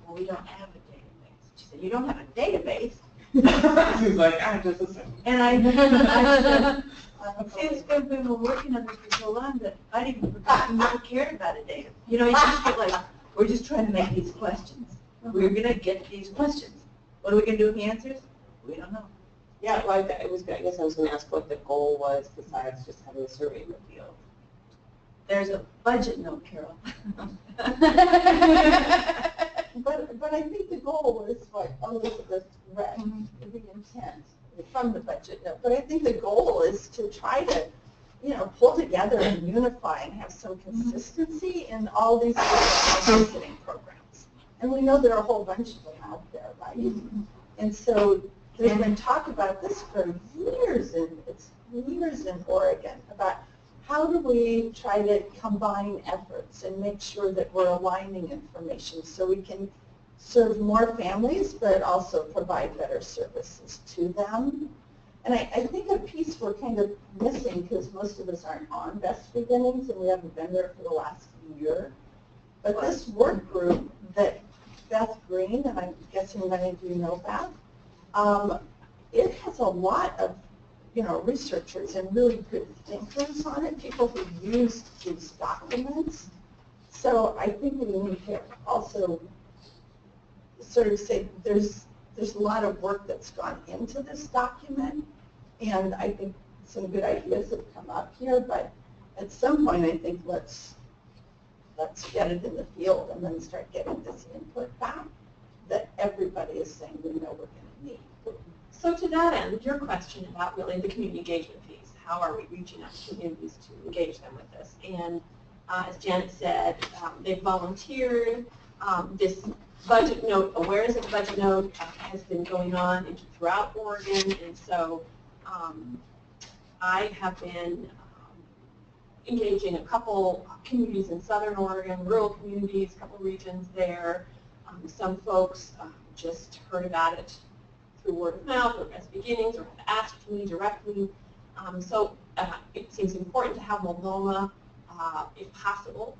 well, we don't have a database. She said, you don't have a database? She's like, I just assumed. And I said, we were working on this for so long that I didn't forget we never cared about a database. You know, you just feel like we're just trying to make these questions. We're going to get these questions. What are we going to do with the answers? We don't know. Yeah, well, I guess I was going to ask what the goal was besides just having a survey in the field. There's a budget note, Carol. But I think the goal was what Elizabeth read, the intent from the budget note. But I think the goal is to try to, you know, pull together and unify and have some consistency in all these different visiting programs. And we know there are a whole bunch of them out there, right? And so there's been talk about this for years, and it's years in Oregon about how do we try to combine efforts and make sure that we're aligning information so we can serve more families but also provide better services to them. And I think a piece we're kind of missing because most of us aren't on Best Beginnings and we haven't been there for the last year. But this work group that Beth training, and I'm guessing many of you know that. It has a lot of, researchers and really good thinkers on it, people who use these documents. So I think we need to also sort of say there's a lot of work that's gone into this document, and I think some good ideas have come up here, but at some point I think let's get it in the field and then start getting this input back that everybody is saying we know we're going to need. So to that end, your question about really the community engagement piece, how are we reaching out to communities to engage them with this? And as Janet said, they've volunteered. This budget note, awareness of the budget note has been going on throughout Oregon, and so I have been engaging a couple communities in southern Oregon, rural communities, a couple regions there. Some folks just heard about it through word of mouth or as beginnings or have asked me directly. So it seems important to have Multnomah, if possible,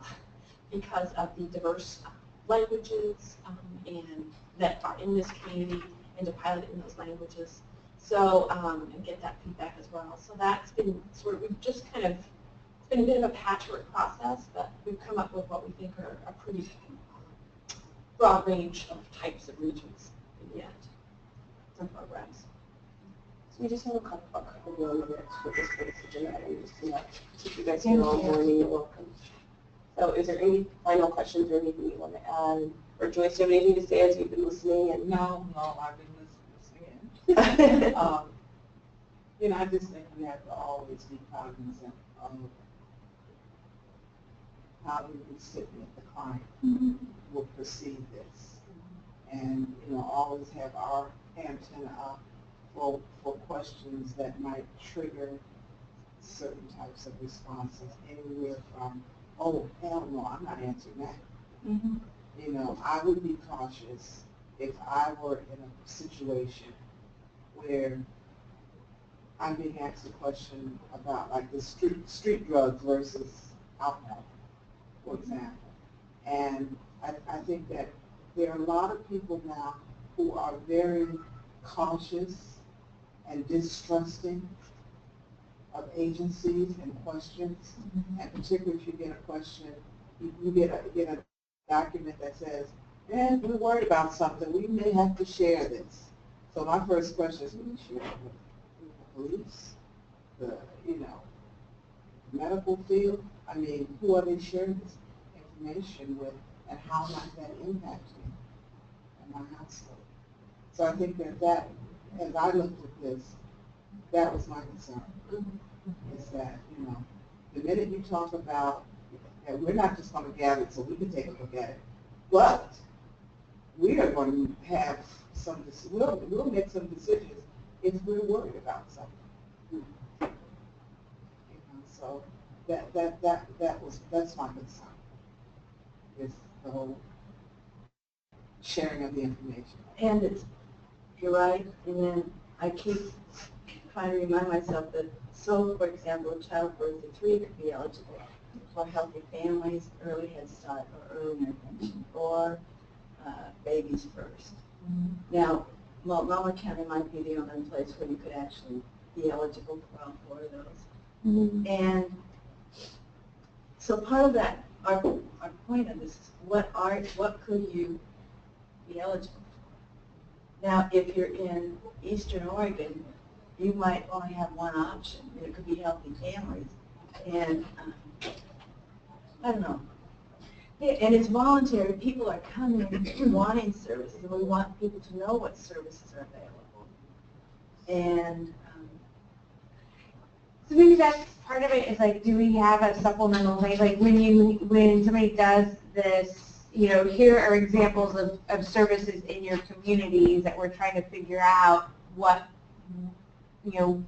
because of the diverse languages and that are in this community, and to pilot it in those languages. So, and get that feedback as well. So that's been sort of, we've just kind of, it's been a bit of a patchwork process, but we've come up with what we think are a pretty broad range of types of regions in the end, and programs. So we just have a couple more minutes for this agenda item, just to keep you guys here all morning. You're welcome. So is there any final questions or anything you want to add? Or Joyce, do you have anything to say as you've been listening? And No, I've been listening. I just think we have to always be cognizant of how the recipient, the client, will perceive this. And, always have our antenna up for questions that might trigger certain types of responses, anywhere from, oh, hell no, I'm not answering that. I would be cautious if I were in a situation where I'm being asked a question about like the street drugs versus alcohol, for example. And I think that there are a lot of people now who are very cautious and distrusting of agencies and questions, and particularly if you get a question, you get a document that says, and we're worried about something, we may have to share this. So my first question is, will you share it with the police, the medical field? I mean, who are they sharing this information with, and how might that impact me and my household? So I think that as I looked at this, that was my concern, is that, the minute you talk about, and we're not just going to gather it so we can take a look at it, but we are going to have we'll make some decisions if we're worried about something. So that's my concern, is the whole sharing of the information. And you're right, and then I keep trying to remind myself that, so for example, a child birth to 3 could be eligible for Healthy Families, Early Head Start, or Early Intervention, or Babies First. Now, Multnomah County might be the only place where you could actually be eligible for all 4 of those. And so part of that, our point of this is what could you be eligible for? Now, if you're in Eastern Oregon, you might only have one option. It could be Healthy Families. And I don't know. And it's voluntary. People are coming wanting services, and we want people to know what services are available. And so maybe that's part of it, is like, do we have a supplemental, like when somebody does this, here are examples of services in your communities that we're trying to figure out what you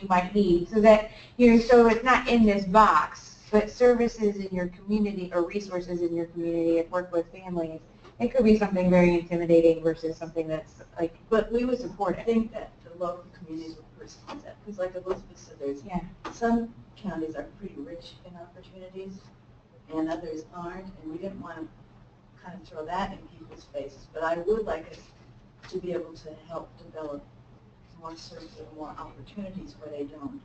might need, so that, so it's not in this box, but services in your community or resources in your community and work with families. It could be something very intimidating versus something that's like, but we would support it. think that the local communities would respond to that, because like Elizabeth said, some counties are pretty rich in opportunities and others aren't, and we didn't want to kind of throw that in people's faces, but I would like us to be able to help develop more services and more opportunities where they don't.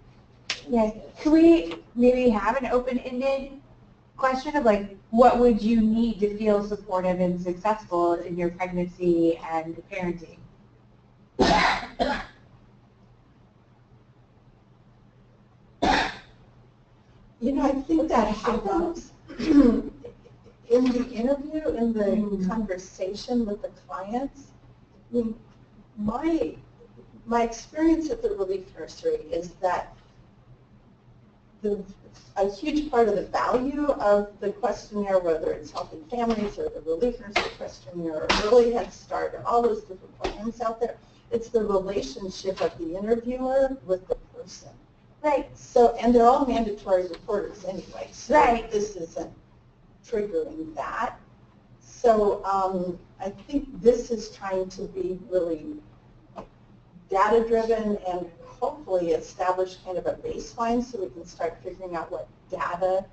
Yeah. Could we maybe have an open-ended question of like, what would you need to feel supportive and successful in your pregnancy and parenting? You know, I think that happens in the interview, in the conversation with the clients. I mean, my experience at the Relief Nursery is that a huge part of the value of the questionnaire, whether it's Helping Families or the Relief Nursery questionnaire or Early Head Start or all those different programs out there, it's the relationship of the interviewer with the person. Right. So, and they're all mandatory reporters anyway, so right. This isn't triggering that. So I think this is trying to be really data-driven and hopefully establish kind of a baseline so we can start figuring out what data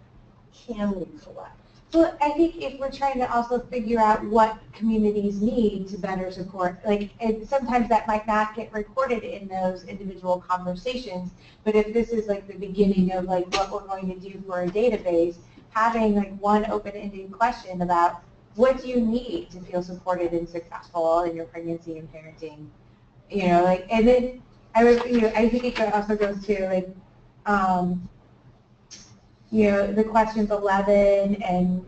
can we collect. Well, I think if we're trying to also figure out what communities need to better support, like, and sometimes that might not get recorded in those individual conversations, but if this is like the beginning of like what we're going to do for a database, having like one open-ended question about what do you need to feel supported and successful in your pregnancy and parenting, you know, like, and then I think it also goes to like, you know, the questions 11 and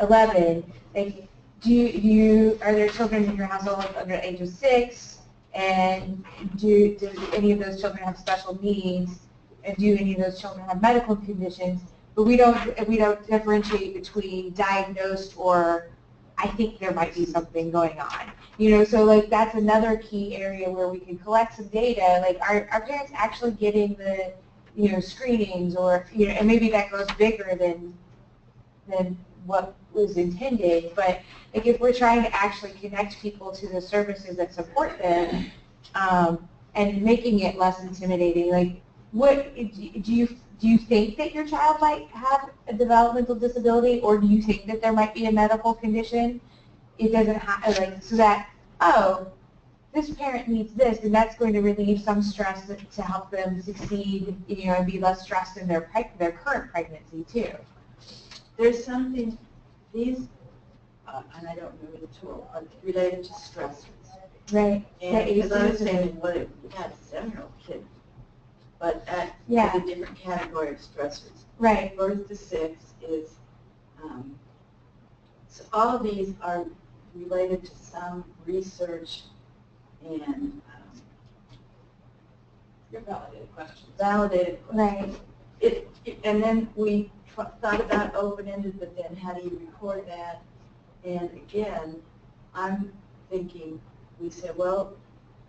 11, like, are there children in your household under the age of 6, and do any of those children have special needs, and do any of those children have medical conditions? But we don't differentiate between diagnosed or I think there might be something going on. You know, so like that's another key area where we can collect some data. Like, are parents actually getting the, you know, screenings, or, you know, and maybe that goes bigger than what was intended. But like if we're trying to actually connect people to the services that support them, and making it less intimidating, like, what do you think that your child might have a developmental disability, or do you think that there might be a medical condition? It doesn't have, like, so that, oh, this parent needs this, and that's going to relieve some stress to help them succeed, you know, and be less stressed in their current pregnancy too. There's something, these, and I don't remember the tool, are related to stressors. Right. And because I was saying, well, we had a 7-year-old kid, but at a different category of stressors. Right. Birth to 6 is, so all of these are related to some research and Your validated questions. validated questions. Right. And then we thought about open-ended, but then how do you record that? And again, I'm thinking, we said, well,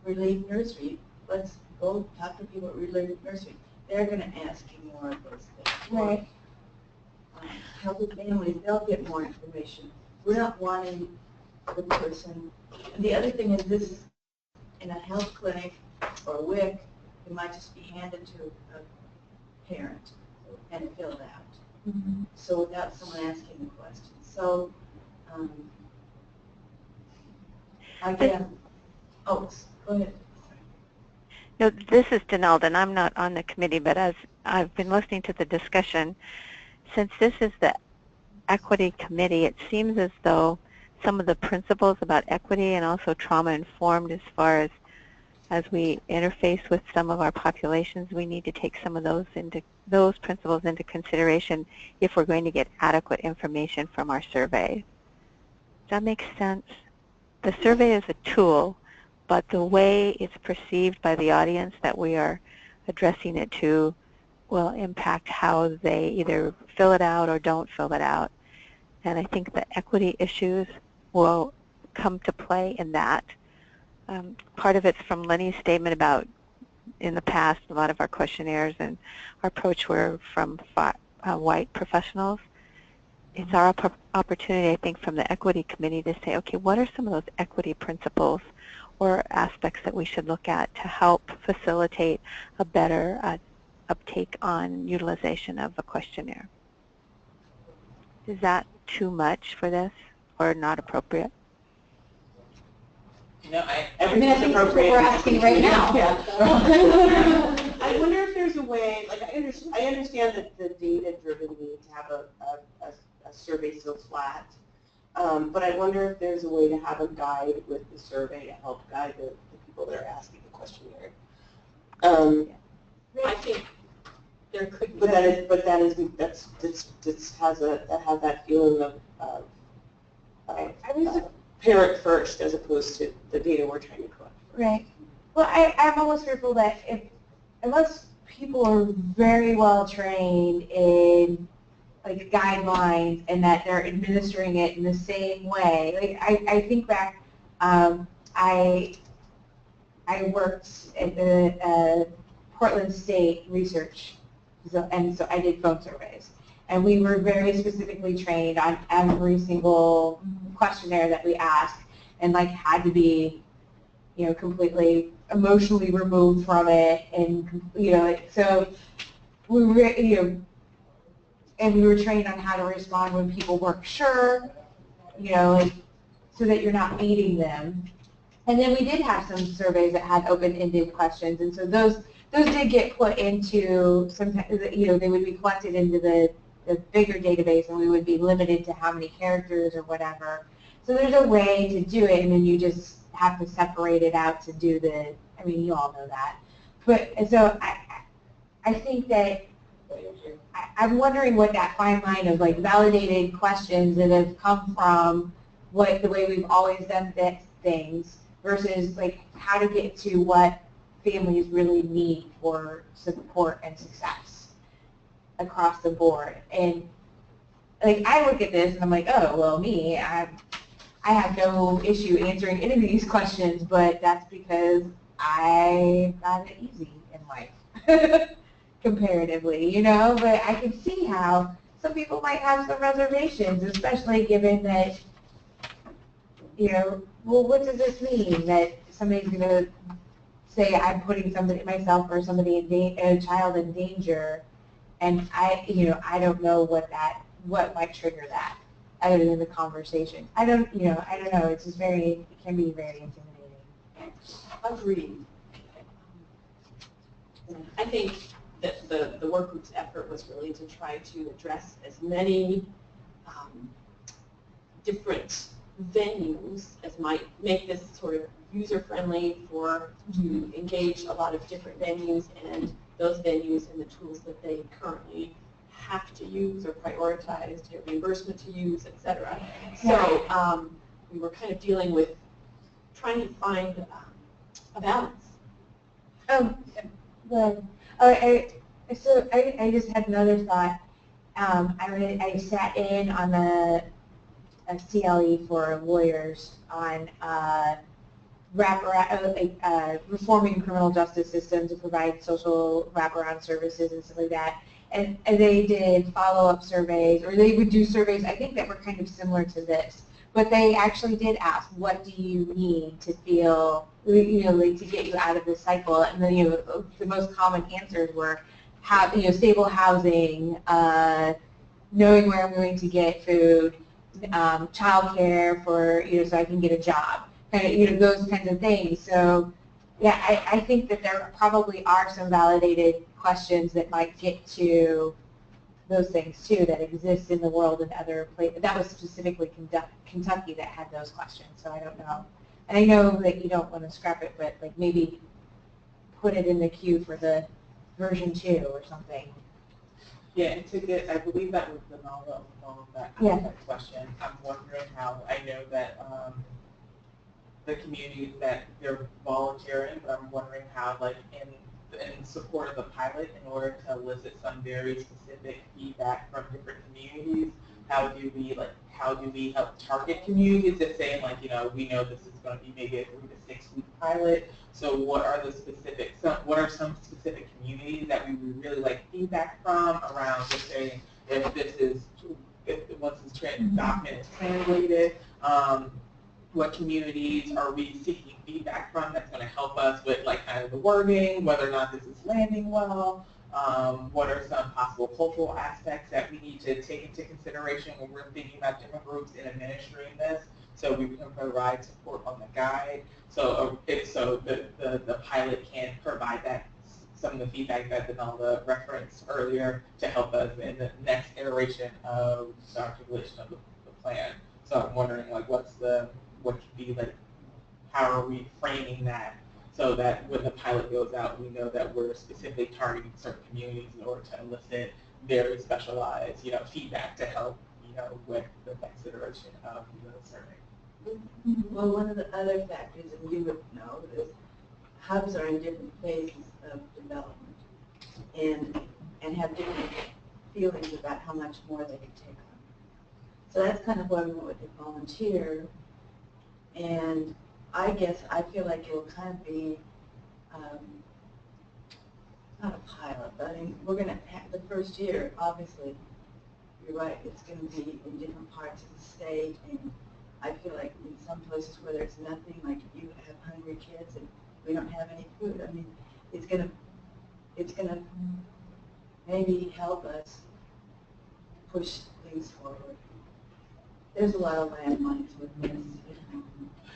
Relief Nursery, let's go talk to people at Relief Nursery. They're going to ask you more of those things. Right. Healthy families, they'll get more information. We're not wanting the person. And the other thing is this, in a health clinic or a WIC, it might just be handed to a parent and filled out. Mm-hmm. So without someone asking the question. So again, oh, go ahead. No, this is Denald, and I'm not on the committee, but as I've been listening to the discussion, since this is the equity committee, it seems as though some of the principles about equity and also trauma-informed as far as we interface with some of our populations, we need to take some of those principles into consideration if we're going to get adequate information from our survey. Does that make sense? The survey is a tool, but the way it's perceived by the audience that we are addressing it to will impact how they either fill it out or don't fill it out. And I think the equity issues will come to play in that. Part of it's from Lenny's statement about in the past, a lot of our questionnaires and our approach were from white professionals. It's our opportunity, I think, from the equity committee to say, okay, what are some of those equity principles or aspects that we should look at to help facilitate a better uptake on utilization of a questionnaire? Is that too much for this? or not appropriate? No, I everything's think that's what appropriate. we're asking right now. I wonder if there's a way, like I understand that the data-driven need to have a survey so flat, but I wonder if there's a way to have a guide with the survey to help guide the people that are asking the questionnaire. I think there could be. But that has that feeling of parent first as opposed to the data we're trying to collect. Right. Well, I'm almost fearful that unless people are very well trained in like guidelines and that they're administering it in the same way. Like I think back, I worked at the Portland State Research, and so I did phone surveys, and we were very specifically trained on every single questionnaire that we asked, and like had to be, you know, completely emotionally removed from it, and you know, so we were, you know, and we were trained on how to respond when people weren't sure, you know, like, so that you're not beating them. And then we did have some surveys that had open-ended questions, and so those did get put into sometimes, you know, they would be collected into the bigger database, and we would be limited to how many characters or whatever. So there's a way to do it, and then you just have to separate it out to do the, I mean, you all know that. But, and so I think that, I'm wondering what that fine line of like validated questions that have come from what the way we've always done things versus like how to get to what families really need for support and success across the board. And like I look at this and I'm like, oh, well, me, I have no issue answering any of these questions, but that's because I got it easy in life, comparatively, you know. But I can see how some people might have some reservations, especially given that, you know, well, what does this mean that somebody's going to say I'm putting somebody, myself or somebody, a child in danger, and you know, I don't know what might trigger that, other than the conversation. I don't know. It's just it can be very intimidating. Agreed. I think that the work group's effort was really to try to address as many different venues as might make this sort of user-friendly to engage a lot of different venues, and those venues and the tools that they currently have to use or prioritize, to get reimbursement to use, etc. So we were kind of dealing with trying to find a balance. I just had another thought. I sat in on a CLE for lawyers on reforming criminal justice system to provide social wraparound services and stuff like that. And they did follow-up surveys, or they would do surveys, I think, that were kind of similar to this. But they actually did ask, what do you need to feel, you know, like to get you out of this cycle? And then, you know, the most common answers were, stable housing, knowing where I'm going to get food, childcare for, you know, so I can get a job, kind of, you know, those kinds of things. So, yeah, I think that there probably are some validated questions that might get to those things too that exist in the world and other places. That was specifically Kentucky that had those questions, so I don't know. And I know that you don't want to scrap it, but like maybe put it in the queue for the version 2 or something. Yeah, and to get, I believe that was the novel that asked that question. I'm wondering how, I know that the communities that they're volunteering, but I'm wondering how, like, in support of the pilot, in order to elicit some very specific feedback from different communities, how do we help target communities that say, like, you know, we know this is going to be maybe a 3 to 6 week pilot, so what are some specific communities that we would really like feedback from around just saying once this document is translated, what communities are we seeking feedback from that's going to help us with like kind of the wording, whether or not this is landing well, What are some possible cultural aspects that we need to take into consideration when we're thinking about different groups in administering this, so we can provide support on the guide. So the pilot can provide that, some of the feedback that Denalda referenced earlier, to help us in the next iteration of the articulation of the plan. So I'm wondering, like, what should be, like, how are we framing that so that when the pilot goes out, we know that we're specifically targeting certain communities in order to elicit very specialized, feedback to help, with the next iteration of the survey. Well, one of the other factors, and you would know, is hubs are in different phases of development and have different feelings about how much more they can take on. So that's kind of why we went with the volunteer. And I guess I feel like it will kind of be, not a pilot, but I mean, we're going to have the first year, obviously, you're right, it's going to be in different parts of the state. And I feel like in some places where there's nothing, like if you have hungry kids and we don't have any food, I mean, it's going to maybe help us push things forward. There's a lot of landmines with this.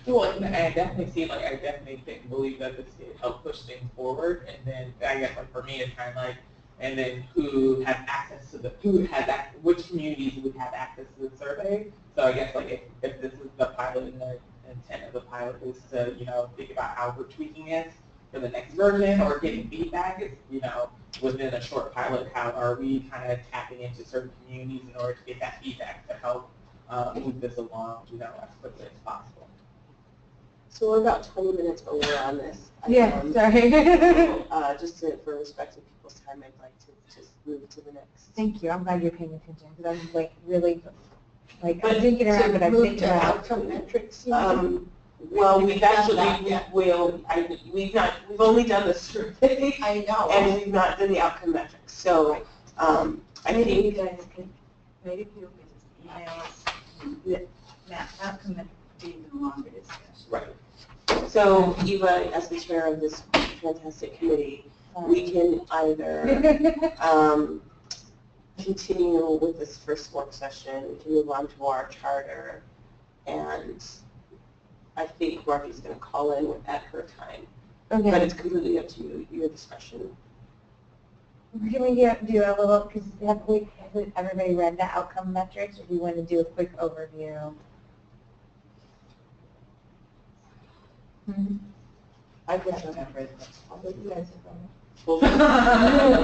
Well, and I definitely believe that this could help push things forward. And then I guess, like, for me, it's kind of like, and then who has access to which communities would have access to the survey. So I guess, like, if this is the pilot and the intent of the pilot is to, think about how we're tweaking it for the next version or getting feedback, it's, within a short pilot, how are we kind of tapping into certain communities in order to get that feedback to help move this along, as quickly as possible. So we're about 20 minutes over on this. Yeah, sorry. Just for respect of people's time, I'd like to just move to the next. Thank you. I'm glad you're paying attention because I was like really, I'm thinking around, but I'm thinking about outcome metrics. Well, we've only done the survey. I know. And we've not done the outcome metrics. So I Maybe you think guys can, maybe people can just email us that outcome metrics would be even longer discussion. right. So Eva, as the chair of this fantastic committee, we can either continue with this first work session, we can move on to our charter, and I think Martha's going to call in at her time. Okay. But it's completely up to you, your discretion. Can we do a little, because has everybody read the outcome metrics, or do you want to do a quick overview? I've read them. I've read them. Although you guys have read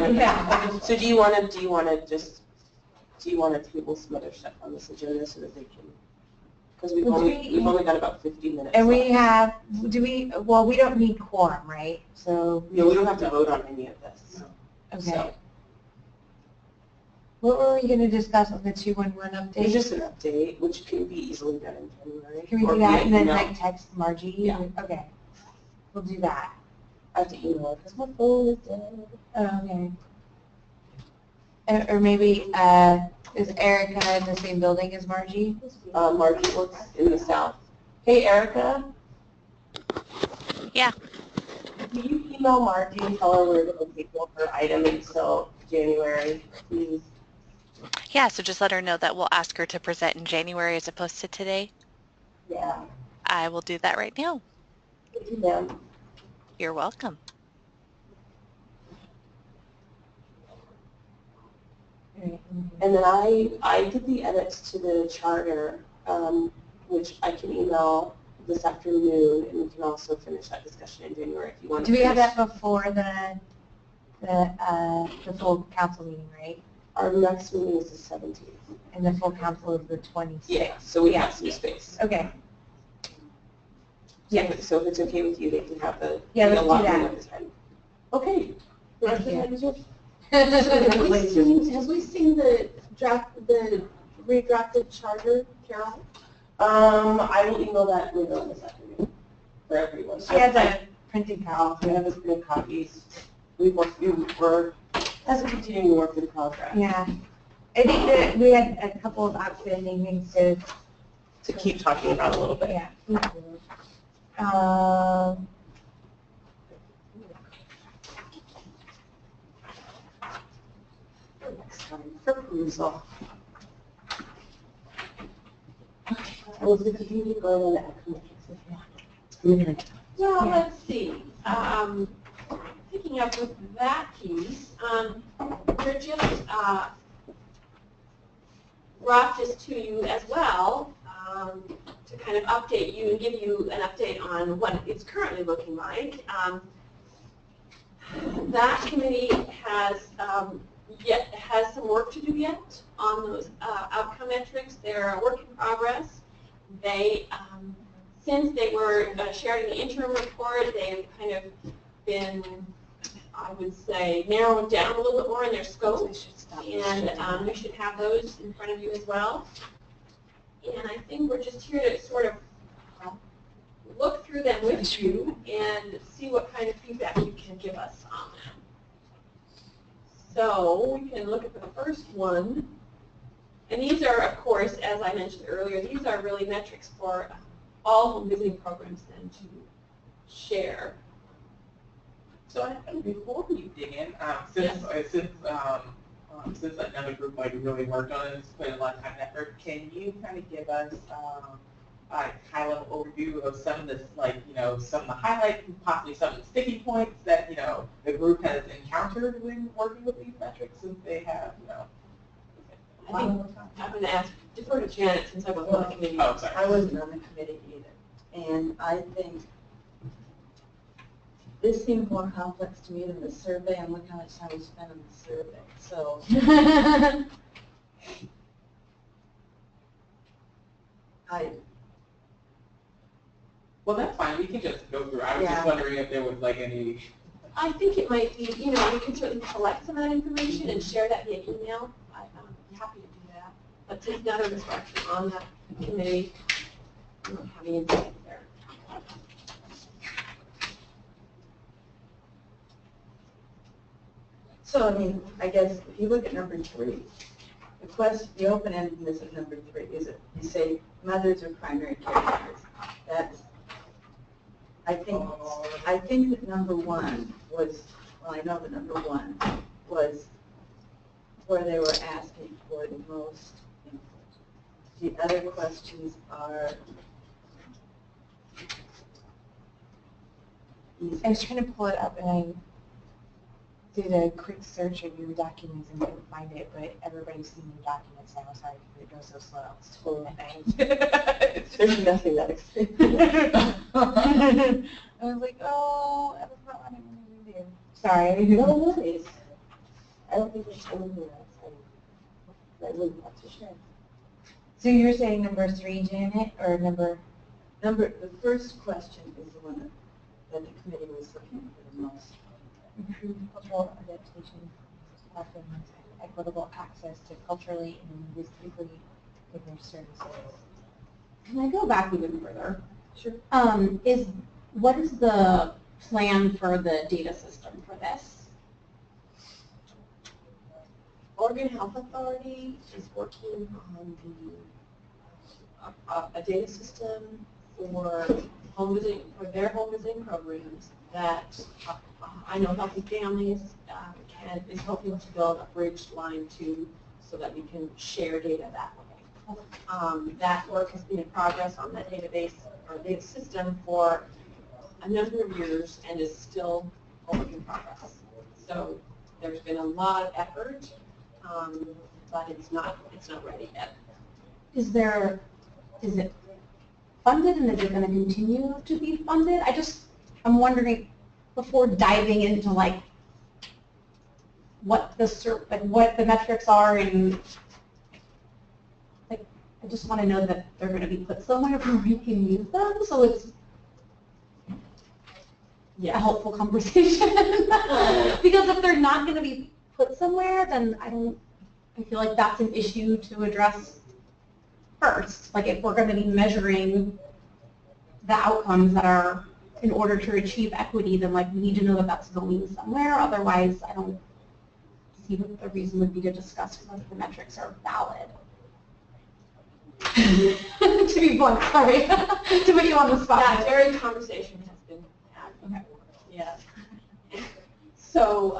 them. Yeah. So do you want to table some other stuff on this agenda so that they can, because we've only got about 50 minutes. And we left. have, well, we don't need quorum, right? So. Yeah, we don't have to vote on any of this. Okay. So, What were we going to discuss on the 211 update? it's just an update, which can be easily done in January. Can we or do that via and then email. like text Margie? Yeah. Okay. We'll do that. I have to email it because my phone is dead. Oh, okay. Or maybe, is Erica in the same building as Margie? Margie works in the south. Hey, Erica. Yeah. Can you email Margie and tell her we're going to table her item until January, please? Yeah, so just let her know that we'll ask her to present in January as opposed to today. Yeah. I will do that right now. Thank you, ma'am. You're welcome. And then I did the edits to the charter, which I can email this afternoon, and we can also finish that discussion in January if you want to. Do we have that before the full council meeting, right? Our next meeting is the 17th. And the full council is the 26th. Yeah, so we have some space. Okay. Yeah. So if it's okay with you, they can have the Yeah, let's do allotment that. of the time. Okay. The rest of the time is yours. Have we seen the redrafted charter, Carol? I will email that later on this afternoon for everyone. She has a printed copy. We have as many copies. We're as a continuing work in progress. Yeah. I think that we had a couple of outstanding things To keep talking about a little bit. yeah. perusal. Well, we can go on that. Well, let's see. Picking up with that piece, we're just brought this to you as well to kind of update you and give you an update on what it's currently looking like. That committee has has some work to do yet on those outcome metrics. They're a work in progress. They, since they were sharing the interim report, they've kind of been, I would say, narrowed down a little bit more in their scope, and we should have those in front of you as well. And I think we're just here to sort of look through them with you and see what kind of feedback you can give us on them. So we can look at the first one. And these are, of course, as I mentioned earlier, these are really metrics for all home visiting programs then to share. So before we dig in, since another group like really worked on this, put a lot of time and effort, can you kind of give us a high-level overview of some of this, like, some of the highlights and possibly some of the sticky points that, the group has encountered when working with these metrics, since they have, I think I'm going to defer to Janet since I wasn't on the committee. Oh, sorry. I wasn't on the committee either. And I think this seemed more complex to me than the survey, and look how much time we spent on the survey. So well, that's fine. We can just go through. I was just wondering if there was like any. I think it might be, we can certainly collect some of that information and share that via email. I'm happy to do that. But there's another instruction on that committee. I don't have any insight there. So, I mean, I guess if you look at number 3, the open-endedness of number 3 is it, you say mothers are primary caregivers. That's, I think that number 1 was, well, I know that number 1 was where they were asking for the most input. The other questions are easy. I was trying to pull it up and I did a quick search of your documents and couldn't find it, but everybody's seen your documents now. Sorry because it goes so slow. It's full at night. There's nothing that exciting. I was like, oh, that was not what I wanted to do. Sorry. No worries. I don't think there's anything else I wouldn't have to share. So you're saying number 3, Janet, or the first question is the one that the committee was looking for the most. improve cultural adaptation, offering equitable access to culturally and linguistically diverse services. Can I go back even further? Sure. What is the plan for the data system for this? Oregon Health Authority is working on a data system for their home visiting programs that I know Healthy Families is hoping to build a bridge line to so that we can share data that way. That work has been in progress on that database or data system for a number of years and is still a work in progress. So there's been a lot of effort, but it's not ready yet. Is it funded and is it going to continue to be funded? I'm wondering before diving into like what the metrics are, and like I just want to know that they're going to be put somewhere where we can use them, so it's a helpful conversation. Because if they're not going to be put somewhere, then I feel like that's an issue to address first. Like if we're going to be measuring the outcomes that are in order to achieve equity, then like we need to know that that's going somewhere. Otherwise, I don't see what the reason would be to discuss whether the metrics are valid. To be blunt, sorry, to put you on the spot. That very conversation has been had. Okay. Yes. So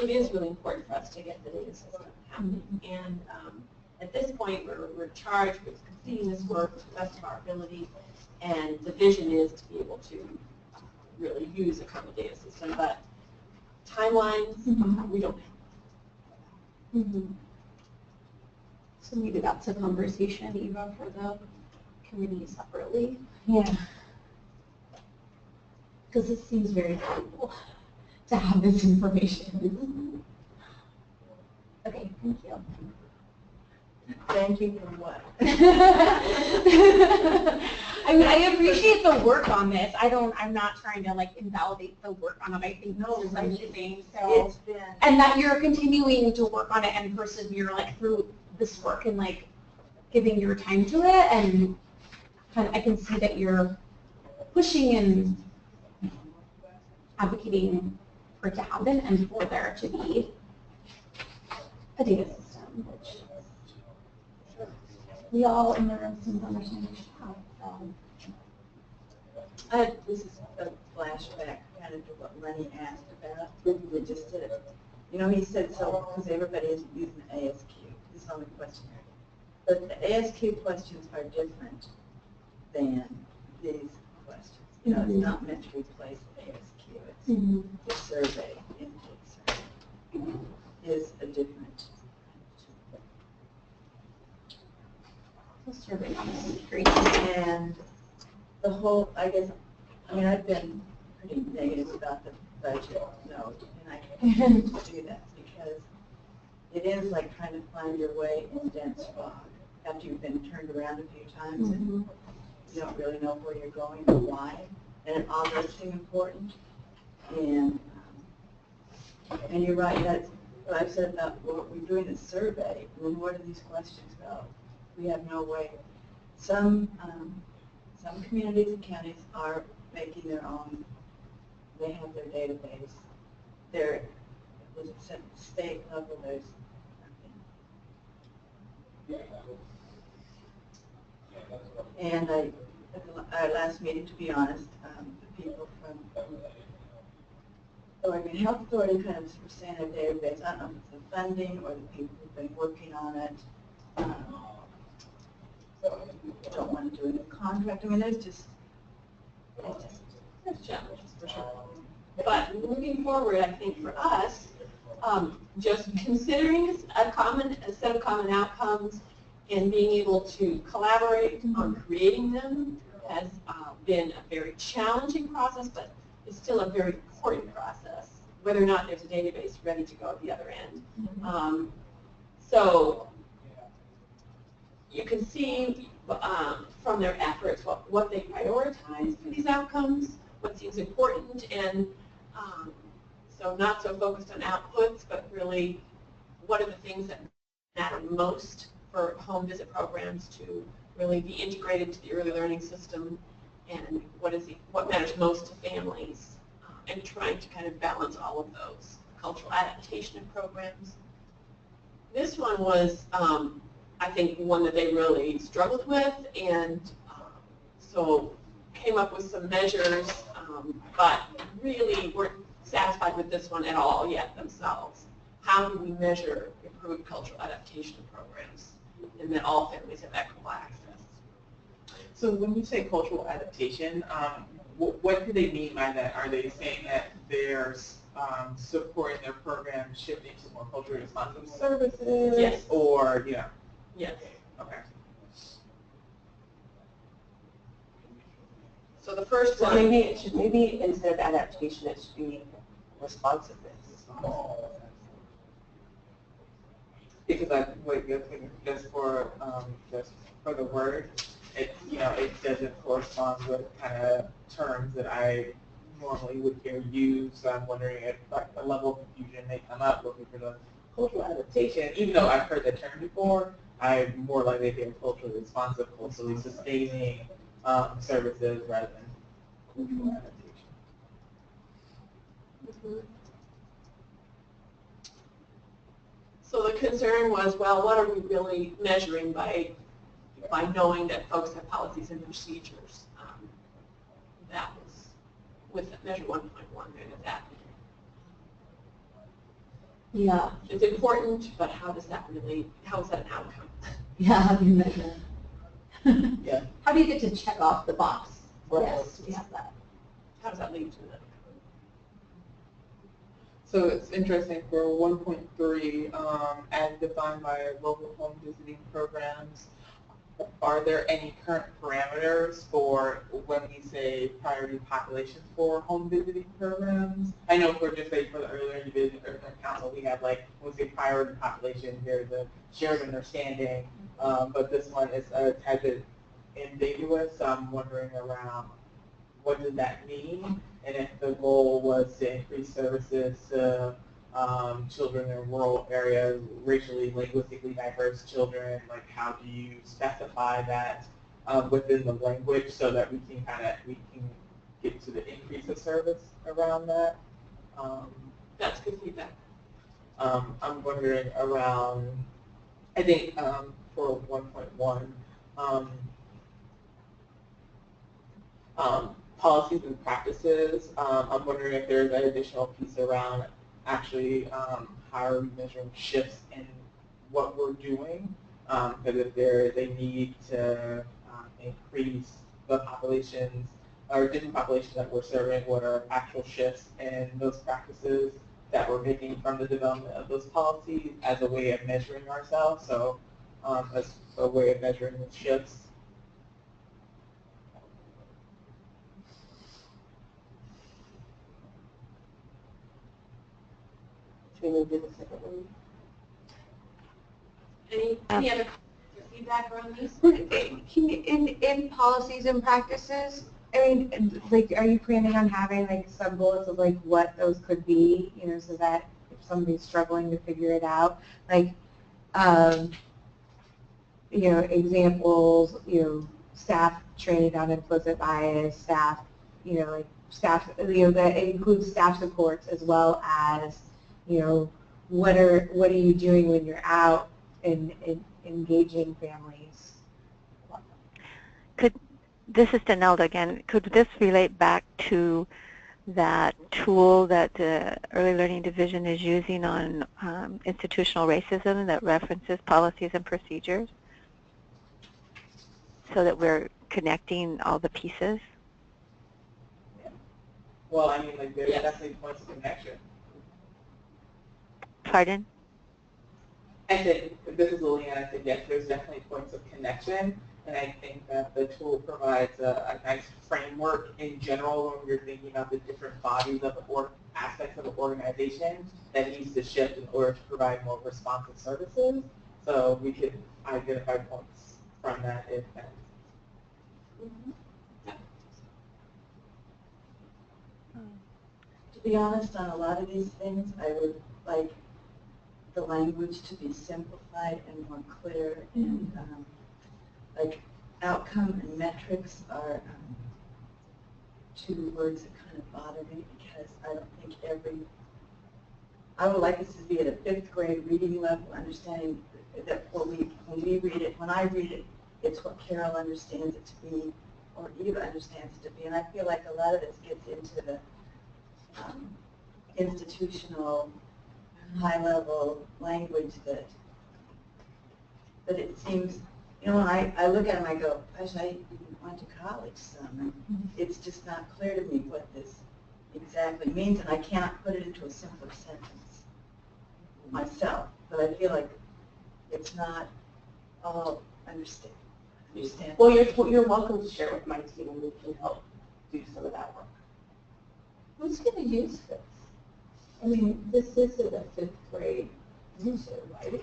it is really important for us to get the data system happening. And at this point, we're charged with completing this work to the best of our ability, and the vision is to be able to really use a common data system. But timelines, we don't have. So maybe that's a conversation, Eva, for the committee separately. Yeah. Because it seems very valuable to have this information. Okay, thank you. Thank you for what? I mean, I appreciate the work on this. I'm not trying to like invalidate the work on it. I think this is amazing. So, It's been, and that you're continuing to work on it and persevere like through this work and like giving your time to it. And kind of, I can see that you're pushing and advocating for it to happen and for there to be a data system, which we all in the room seem to understand we should have. this is a flashback kind of to what Lenny asked about. We just did it. You know, he said so because everybody isn't using the ASQ. This is on the questionnaire. But the ASQ questions are different than these questions. You know, it's not meant to replace the ASQ. It's the survey, intake survey, is a different. Survey is great. And the whole, I guess, I mean, I've been pretty negative about the budget note, and I continue to do that because it is like trying to find your way in dense fog after you've been turned around a few times and you don't really know where you're going or why, and it all does seem important. And you're right, that's what I've said about what we're doing this survey, and then where do these questions go? We have no way. Some communities and counties are making their own. They have their database. At the state level, there's nothing. And at our last meeting, to be honest, the people from the Oregon Health Authority kind of were saying their database. I don't know if it's the funding or the people who've been working on it. Don't want to do a new contract. I mean, there's Challenges for sure. But moving forward, I think for us, just considering a set of common outcomes and being able to collaborate on creating them has been a very challenging process, but it's still a very important process, whether or not there's a database ready to go at the other end. So you can see from their efforts what they prioritize for these outcomes, what seems important, and so not so focused on outputs, but really what are the things that matter most for home visit programs to really be integrated to the early learning system, and what matters most to families, and trying to kind of balance all of those. Cultural adaptation of programs. This one was, I think, one that they really struggled with, and so came up with some measures, but really weren't satisfied with this one at all yet themselves. How do we measure improved cultural adaptation programs and that all families have equitable access? So when you say cultural adaptation, what do they mean by that? Are they saying that there's supporting their program shifting to more culturally responsive services? Yes. Or, yeah. Yes. Okay. So the first So one, maybe instead of adaptation, it should be responsiveness. Because just for the word, it it doesn't correspond with kind of terms that I normally would hear used. So I'm wondering if like the level of confusion may come up looking for the cultural adaptation. Even though I've heard the term before, I'm more likely to hear culturally responsive, culturally sustaining services rather than cultural adaptation. So the concern was, well, what are we really measuring by knowing that folks have policies and procedures? That was with measure 1.1 there that. Yeah, it's important, but how is that an outcome? Yeah, how do you measure? Yeah. How do you get to check off the box? Yes, we have that. How does that lead to that? So it's interesting for 1.3, as defined by local home visiting programs, are there any current parameters for when we say priority populations for home visiting programs? I know for just say for the earlier division or council, we have like when we say priority population, there's a shared understanding, but this one is a type of ambiguous. So I'm wondering around what does that mean, and if the goal was to increase services to children in rural areas, racially, linguistically diverse children, like how do you specify that within the language so that we can get to the increase of service around that? That's good feedback. I'm wondering around, I think for 1.1, policies and practices. I'm wondering if there's an additional piece around actually how are we measuring shifts in what we're doing, because if there is a need to increase the populations or different populations that we're serving, what are actual shifts in those practices that we're making from the development of those policies as a way of measuring ourselves, so as a way of measuring the shifts. Should we move to the second one? Any other feedback around these? In policies and practices, I mean, like, are you planning on having like some bullets of like what those could be, you know, so that if somebody's struggling to figure it out, like, you know, examples, you know, staff trained on implicit bias, staff, you know, like staff, you know, that includes staff supports as well as, you know, what are you doing when you're out and engaging families? This is Danelda again. Could this relate back to that tool that the Early Learning Division is using on institutional racism that references policies and procedures so that we're connecting all the pieces? Well, I mean, like, there's definitely points of connection. Pardon? I said, this is Lillian, I said, yes, there's definitely points of connection, and I think that the tool provides a nice framework in general when you're thinking about the different bodies of or aspects of an organization that needs to shift in order to provide more responsive services. So we could identify points from that if that. To be honest, on a lot of these things, I would like the language to be simplified and more clear, and like outcome and metrics are two words that kind of bother me because I don't think I would like us to be at a 5th grade reading level, understanding that when we read it, when I read it, it's what Carol understands it to be, or Eva understands it to be, and I feel like a lot of this gets into the institutional, high-level language that it seems, you know, when I look at them, I go, gosh, I even went to college some, and it's just not clear to me what this exactly means, and I cannot put it into a simpler sentence myself, but I feel like it's not all understand. Well, you're welcome to share it with my team, and we can help do some of that work. Who's going to use this? I mean, this isn't a 5th grade user, right?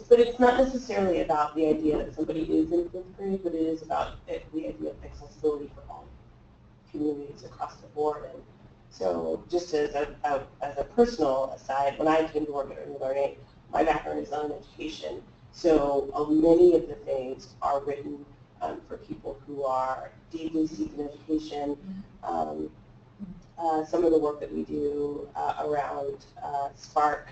But it's not necessarily about the idea that somebody is in 5th grade, but it is about the idea of accessibility for all communities across the board. And so just as a personal aside, when I came to work at Early Learning, my background is on education. So many of the things are written for people who are deeply seeking education. Some of the work that we do around Spark,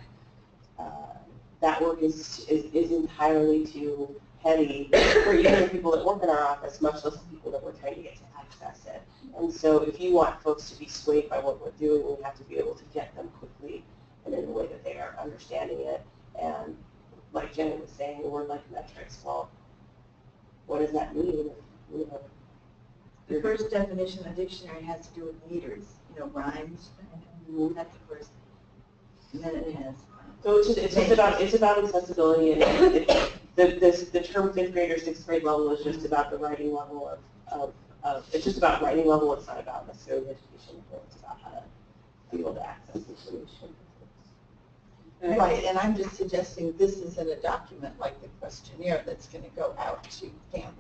that work is entirely too heavy for even the people that work in our office, much less the people that we're trying to get to access it. And so if you want folks to be swayed by what we're doing, we have to be able to get them quickly and in a way that they are understanding it. And like Jenny was saying, a word like metrics, well, what does that mean? You know, The first definition of dictionary has to do with meters, you know, rhymes. That's the first. And then it has. So it's about accessibility, and the term fifth grade or sixth grade level is just about the writing level of it's just about writing level. It's not about necessarily education. It's about how to be able to access information. Right, and I'm just suggesting this isn't a document like the questionnaire that's going to go out to families.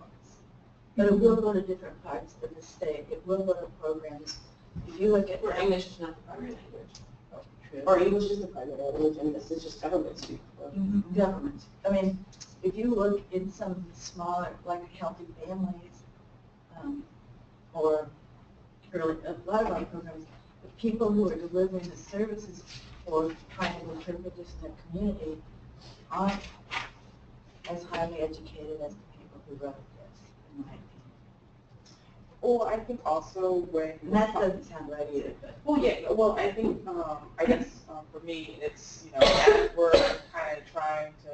But it will go to different parts of the state. It will go to programs. If you look at Where English is not the primary language. Or English is the primary language, and this is just government speak. government, I mean, if you look in some of the smaller, like Healthy Families, or early, a lot of our programs, the people who are delivering the services for tribal interpreters in the community aren't as highly educated as the people who wrote this, in my opinion. Well, I think also when And that doesn't sound right either, but. well, yeah. Well, I think I guess for me, it's as we're kind of trying to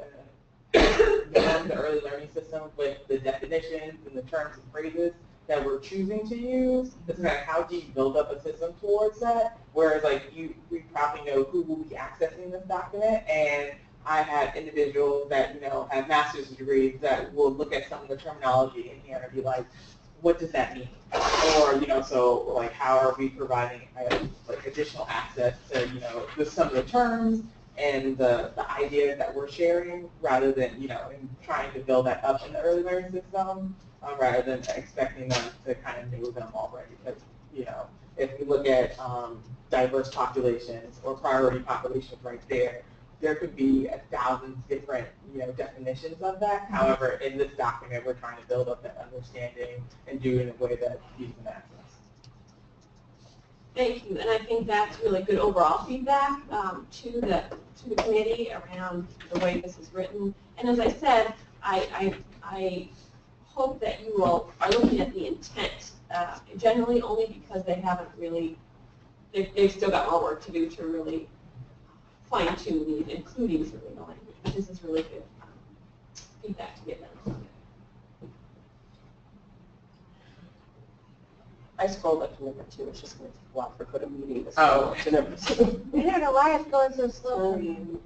norm the early learning system with the definitions and the terms and phrases that we're choosing to use. It's kind of how do you build up a system towards that? Whereas like we probably know who will be accessing this document, and I have individuals that have master's degrees that will look at some of the terminology in here and be like, what does that mean? Or, so like how are we providing like additional access to, some of the terms and the ideas that we're sharing rather than, in trying to build that up in the early learning system rather than expecting them to kind of know them already. Because, if we look at diverse populations or priority populations right there could be 1,000 different, definitions of that. However, in this document, we're trying to build up that understanding and do it in a way that you can access. Thank you, and I think that's really good overall feedback to the committee around the way this is written. And as I said, I hope that you all are looking at the intent, generally only because they haven't really, they've still got more work to do to really fine-tune these, including surveillance language. But this is really good feedback to get them. I scrolled up to number 2. It's just going to take a while for go to meeting to scroll up to number 2. I don't know why it's going so slow for you.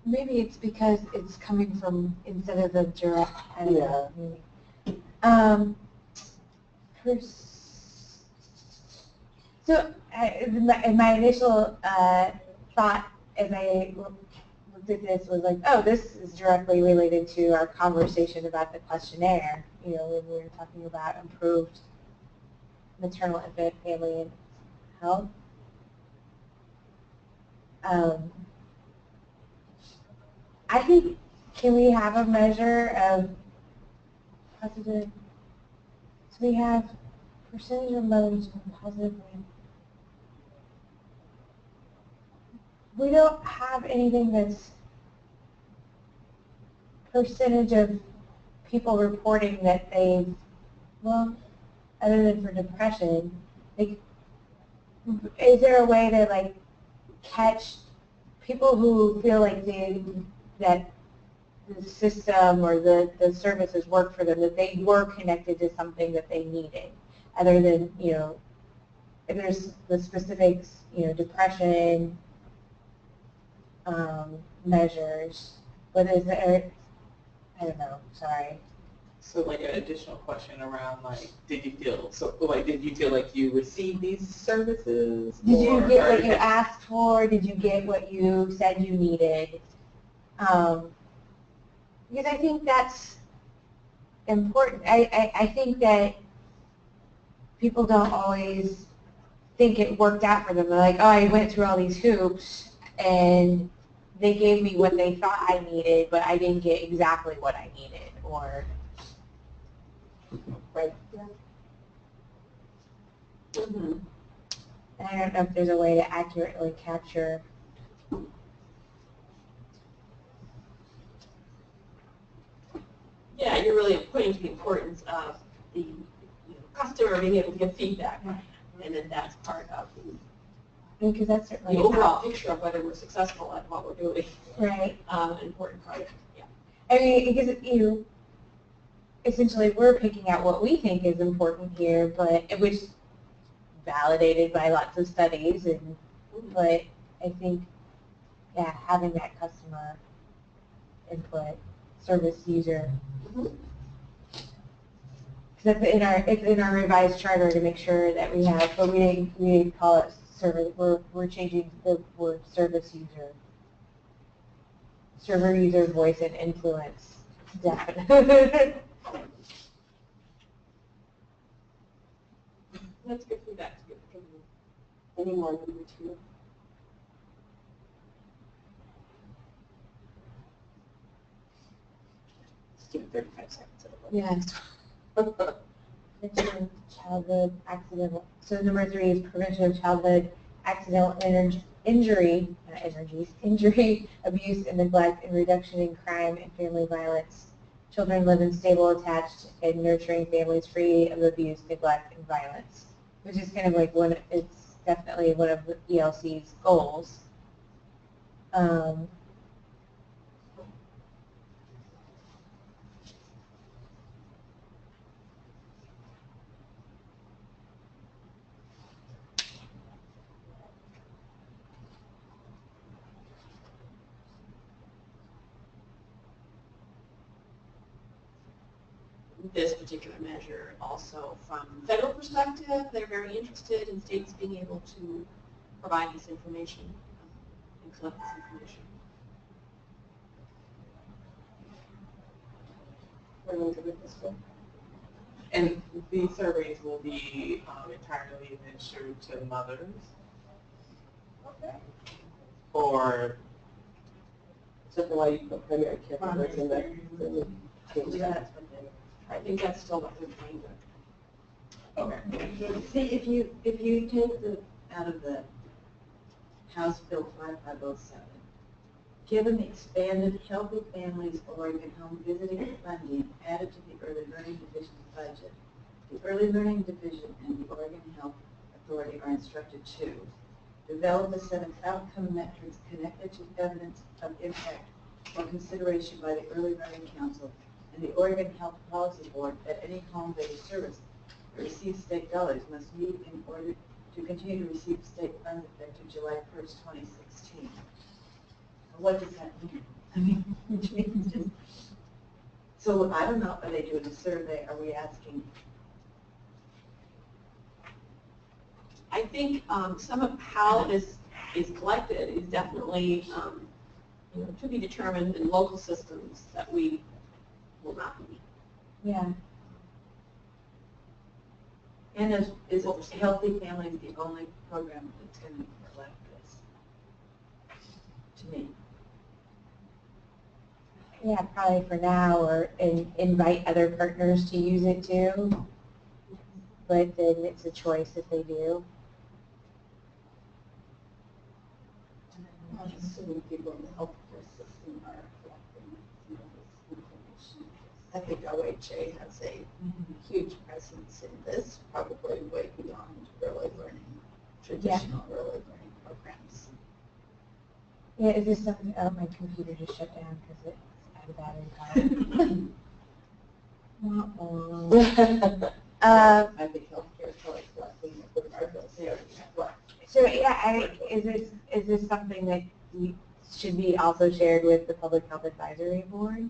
Maybe it's because it's coming from instead of the direct. I don't know. So my initial thought as I looked at this was like, oh, this is directly related to our conversation about the questionnaire, when we were talking about improved maternal, infant, family, and health. I think, can we have a measure of positive, so we have percentage of mothers with positive rate. We don't have anything that's percentage of people reporting that they've, well, other than for depression, like, is there a way to like catch people who feel like that the system or the services work for them, that they were connected to something that they needed, other than, if there's the specifics, depression measures, but is there, I don't know, sorry. So like an additional question around like, did you feel like you received these services? Did you get what you asked for? Did you get what you said you needed? Because I think that's important. I think that people don't always think it worked out for them. They're like, oh, I went through all these hoops and they gave me what they thought I needed, but I didn't get exactly what I needed, or right. Mm-hmm. And I don't know if there's a way to accurately capture. Yeah, you're really pointing to the importance of the customer being able to give feedback, and then that's part of the Because that's certainly the overall picture of whether we're successful at what we're doing. right. An important part. Yeah. I mean, because essentially we're picking out what we think is important here, but which is validated by lots of studies, but I think, yeah, having that customer input, service user. Because it's in our revised charter to make sure that we have, but we didn't call it service. We're changing the word service user. Server user voice and influence. Definitely. That's good feedback. Any more number 2? Let's give it 35 seconds. Yes. Prevention of childhood accidental. So number 3 is prevention of childhood accidental injury, abuse, and neglect, and reduction in crime and family violence. Children live in stable, attached, and nurturing families free of abuse, neglect, and violence, which is kind of like it's definitely one of the ELC's goals. This particular measure also from federal perspective, they're very interested in states being able to provide this information and collect this information. And these surveys will be entirely administered to mothers? Okay. Or Is that why you put primary care providers in there? Yeah, I think that's still what they're trying to. okay. See, if you take out of the House Bill 5507, given the expanded Healthy Families Oregon Home Visiting funding added to the Early Learning Division's budget, the Early Learning Division and the Oregon Health Authority are instructed to develop a set of outcome metrics connected to evidence of impact for consideration by the Early Learning Council and the Oregon Health Policy Board that any home-based service that receives state dollars must meet in order to continue to receive state funds effective July 1st, 2016. What does that mean? I mean, which means just, so I don't know, are they doing a survey? Are we asking? I think some of how this is collected is definitely to be determined in local systems that we will not be. Yeah. And is Healthy Families the only program that's going to collect this? To me. Yeah, probably for now, or invite other partners to use it too. But then it's a choice if they do. I'm assuming people in the healthcare system are collecting this information. I think OHA has a huge presence in this, probably way beyond early learning, traditional early learning programs. Yeah, is this something? Oh, my computer just shut down because it's out of battery power. I think healthcare is probably collecting it regardless. So yeah, is this something that should be also shared with the Public Health Advisory Board?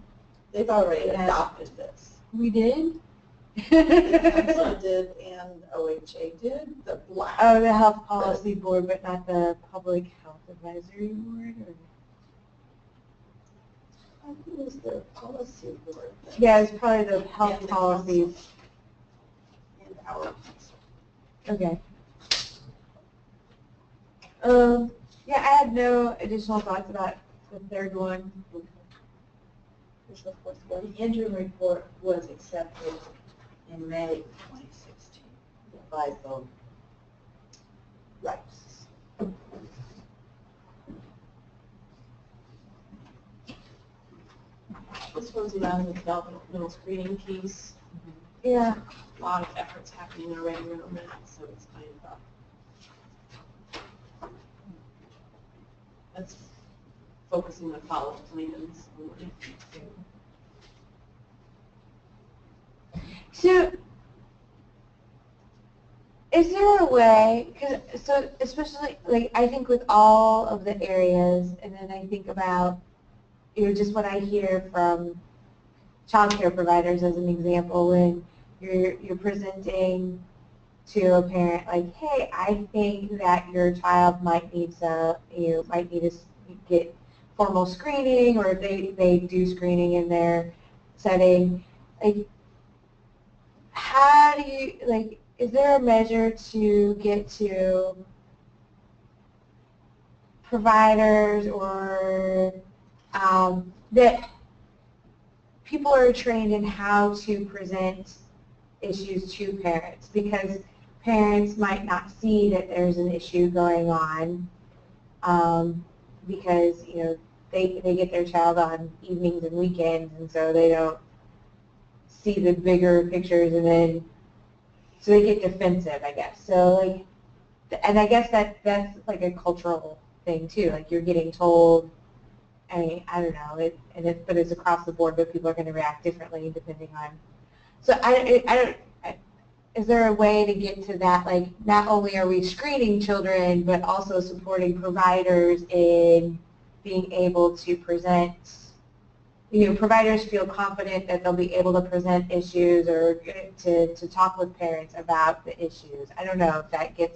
They've already adopted this. We did? Council did and OHA did, the black. Oh, the Health Policy Board, but not the Public Health Advisory Board? Or? I think it was their policy board. Yeah, it's probably the health And the policies. council. And our council. Okay. Yeah, I had no additional thoughts about the third one. There's the fourth one. The interim report was accepted in May 2016 by both. Right. This one's around the developmental screening piece. Yeah. A lot of efforts happening already around that, so it's kind of That's focusing on college plans. So, is there a way, so especially, like, I think with all of the areas, and then I think about, just what I hear from child care providers as an example, when you're presenting to a parent, like, hey, I think that your child might need to get formal screening, or if they do screening in their setting, like, how do you, like, is there a measure to get to providers, or that people are trained in how to present issues to parents? Because parents might not see that there's an issue going on, because they get their child on evenings and weekends, and so they don't see the bigger pictures, and then so they get defensive, I guess. So, like, and I guess that's like a cultural thing too. Like, you're getting told, I mean, I don't know, but it's across the board, but people are going to react differently depending on. So is there a way to get to that, like, not only are we screening children, but also supporting providers in being able to present, providers feel confident that they'll be able to present issues, or to talk with parents about the issues. I don't know if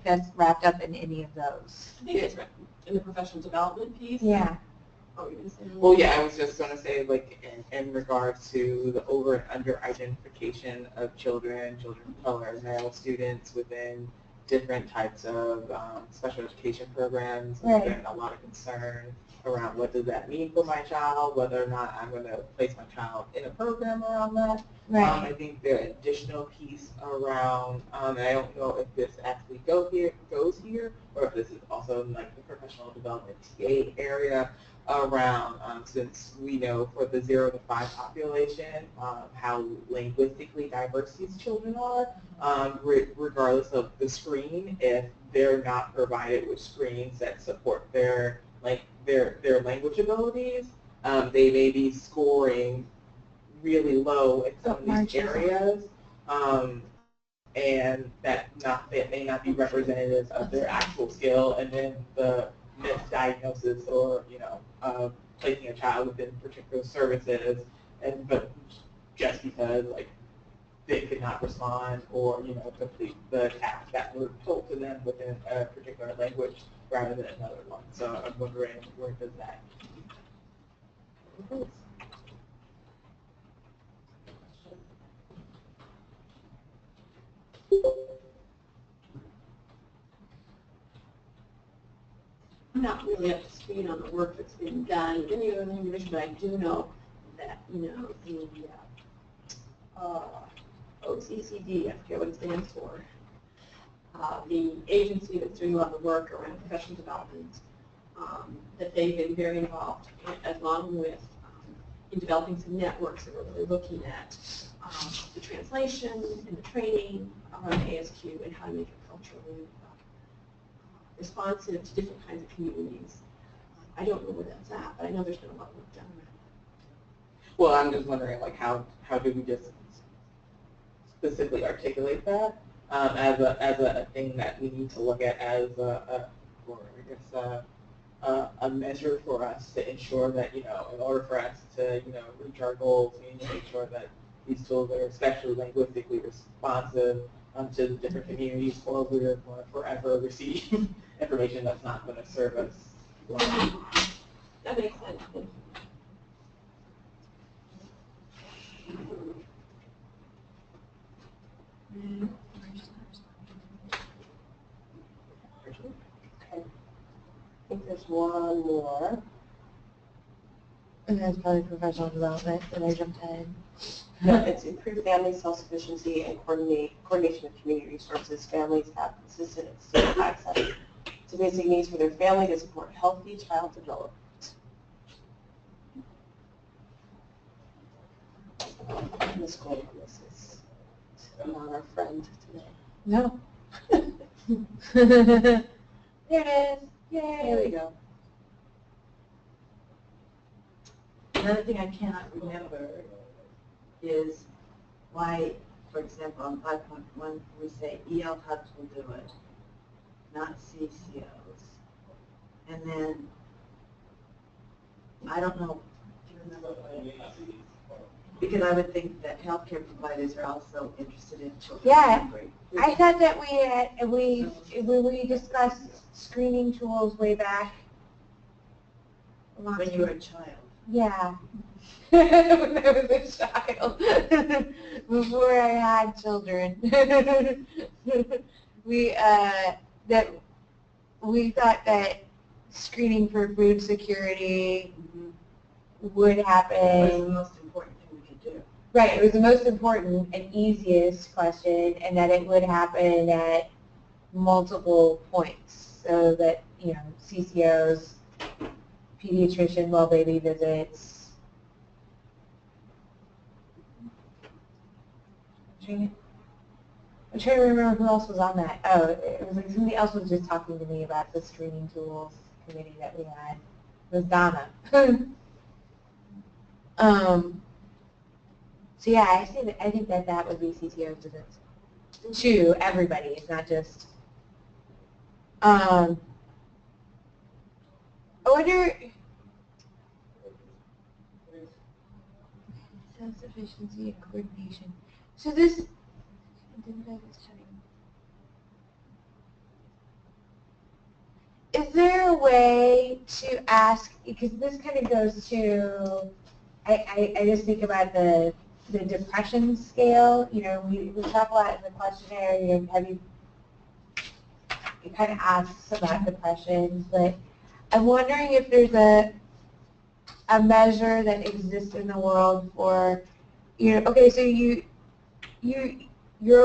that's wrapped up in any of those. I think it's in the professional development piece. Yeah. Well, yeah, I was just going to say, like, in regards to the over and under identification of children of color, male students within different types of special education programs, Right. There's been a lot of concern around what does that mean for my child, whether or not I'm going to place my child in a program around that. Right. I think the additional piece around, and I don't know if this actually goes here, or if this is also in, like, the professional development TA area, around, since we know for the 0 to 5 population, how linguistically diverse these children are, regardless of the screen, if they're not provided with screens that support their language abilities, they may be scoring really low in some of these areas, and that may not be representative of their actual skill, and then the misdiagnosis, or placing a child within particular services, but just because, like, they could not respond or complete the tasks that were told to them within a particular language rather than another one. So I'm wondering, where does that? I'm not really up to speed on the work that's been done in the early division, but I do know that, the OCCD, I forget what it stands for, the agency that's doing a lot of the work around professional development, that they've been very involved, along with in developing some networks that we're really looking at the translation and the training around ASQ and how to make it culturally responsive to different kinds of communities. I don't know where that's at, but I know there's been a lot of work done around that. Well, I'm just wondering, like, how do we just specifically articulate that as a thing that we need to look at as a measure for us to ensure that, in order for us to, reach our goals, we need to make sure that these tools are especially linguistically responsive to the different communities, or we're going to forever receive information that's not going to serve us well. That makes sense. Okay. I think there's one more. And that's probably professional development that I jumped ahead. No, it's improve family self-sufficiency and coordination of community resources. Families have consistent and stable access to basic needs for their family to support healthy child development. Ms. Goldman, this is not our friend today. No. There it is. Yay. There we go. Another thing I cannot remember is why, for example, on 5.1 we say EL hubs will do it, not CCOs. And then, I don't know, do you remember what? Because I would think that healthcare providers are also interested in children. Yeah. I thought that when we discussed screening tools way back. When you were a child. Yeah. When I was a child. Before I had children. we thought that screening for food security would happen. It was the most important thing we could do. Right, it was the most important and easiest question, and that it would happen at multiple points, so that, you know, CCOs, pediatrician, well baby visits. I'm trying to remember who else was on that. Oh, it was like somebody else was just talking to me about the screening tools committee that we had. It was Donna. So yeah, I think that would be CCO visits to everybody. It's not just. I wonder. Self-sufficiency and coordination. So this. Is there a way to ask? Because this kind of goes to. I just think about the depression scale. You know, we talk a lot in the questionnaire. You know, you kind of asks about depression, but I'm wondering if there's a measure that exists in the world for, you know, okay, so you're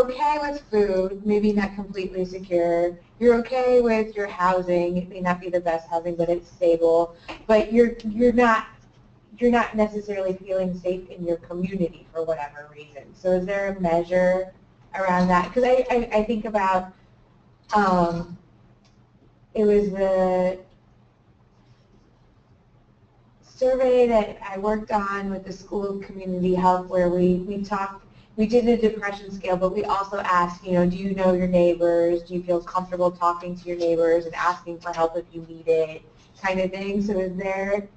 okay with food, maybe not completely secure. You're okay with your housing. It may not be the best housing, but it's stable. But you're not necessarily feeling safe in your community for whatever reason. So is there a measure around that? Because I think about, it was the survey that I worked on with the School of Community Health, where we did a depression scale, but we also asked, you know, do you know your neighbors? Do you feel comfortable talking to your neighbors and asking for help if you need it, kind of thing? So is there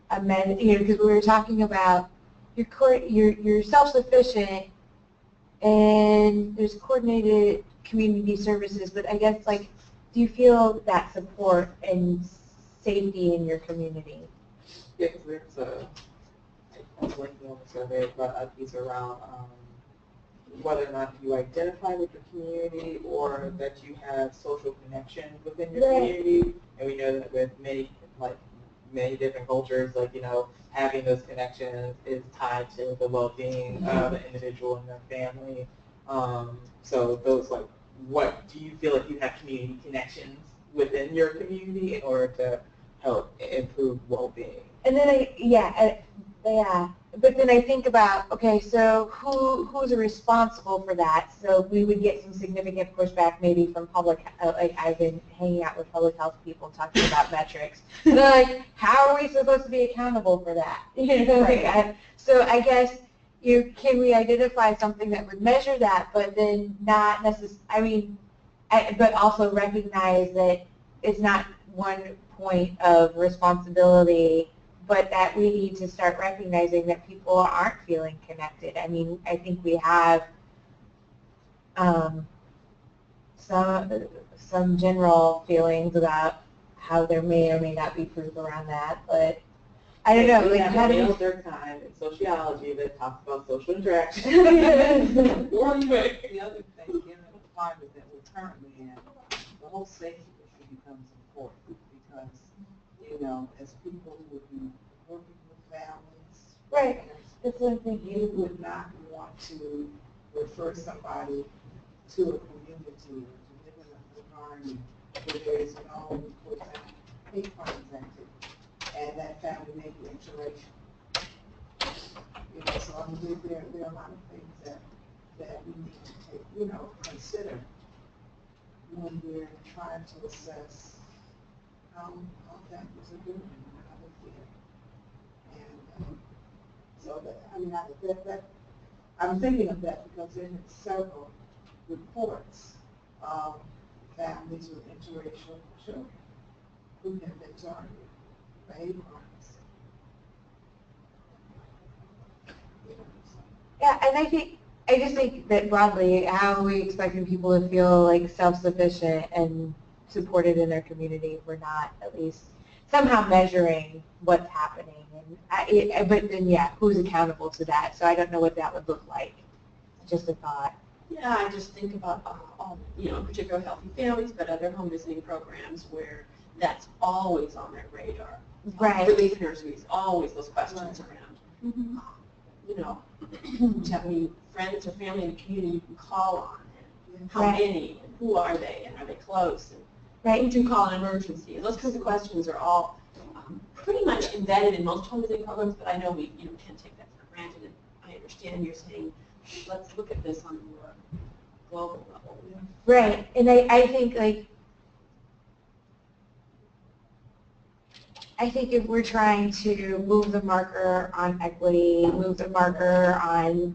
you know, because we were talking about you're self-sufficient and there's coordinated community services, but I guess, like, do you feel that support and safety in your community? Yes, there's I was linking on the survey, but a piece around whether or not you identify with the community or that you have social connection within your community. And we know that with many different cultures, like, you know, having those connections is tied to the well-being of the individual and their family. So those, like, what do you feel like you have community connections within your community in order to help improve well-being? And then but then I think about, okay, so who's responsible for that? So we would get some significant pushback maybe from public, like I've been hanging out with public health people talking about metrics. And they're like, how are we supposed to be accountable for that? You know, like, so I guess can we identify something that would measure that, but then not necessarily, but also recognize that it's not one point of responsibility, but that we need to start recognizing that people aren't feeling connected. I mean, I think we have some general feelings about how there may or may not be proof around that, but I don't know. We Like, have how a do we? Nailed time in sociology that talks about social interaction. The other thing, given the climate that we're currently in, the whole safety issue becomes important because, you know, as people who would be working with families, Right. That's what I'm thinking. you would not want to refer somebody to a community or to live in an environment where there is no, for example, hate crimes activity, and that family may be interracial. You know, so I mean, there are a lot of things that we need to take, you know, consider when we're trying to assess how families are doing and how they feel. And So I'm thinking of that because there are several reports of families with interracial children who have been targeted, right? Yeah, and I just think that broadly, how are we expecting people to feel like self-sufficient and supported in their community if we're not at least somehow measuring what's happening? And but then, yeah, who's accountable to that? So I don't know what that would look like. Just a thought. Yeah, I just think about, particular healthy families, but other home visiting programs where that's always on their radar. Right. Relief nurseries, always those questions around. Mm-hmm. Do you have any friends or family in the community you can call on? And how Right. many? And who are they? And are they close? And Right. who do you call an emergency? And those kinds of questions are all pretty much embedded in most home visiting programs, but I know we can't take that for granted. And I understand you're saying, let's look at this on a more global level. Right. And I think if we're trying to move the marker on equity, move the marker on,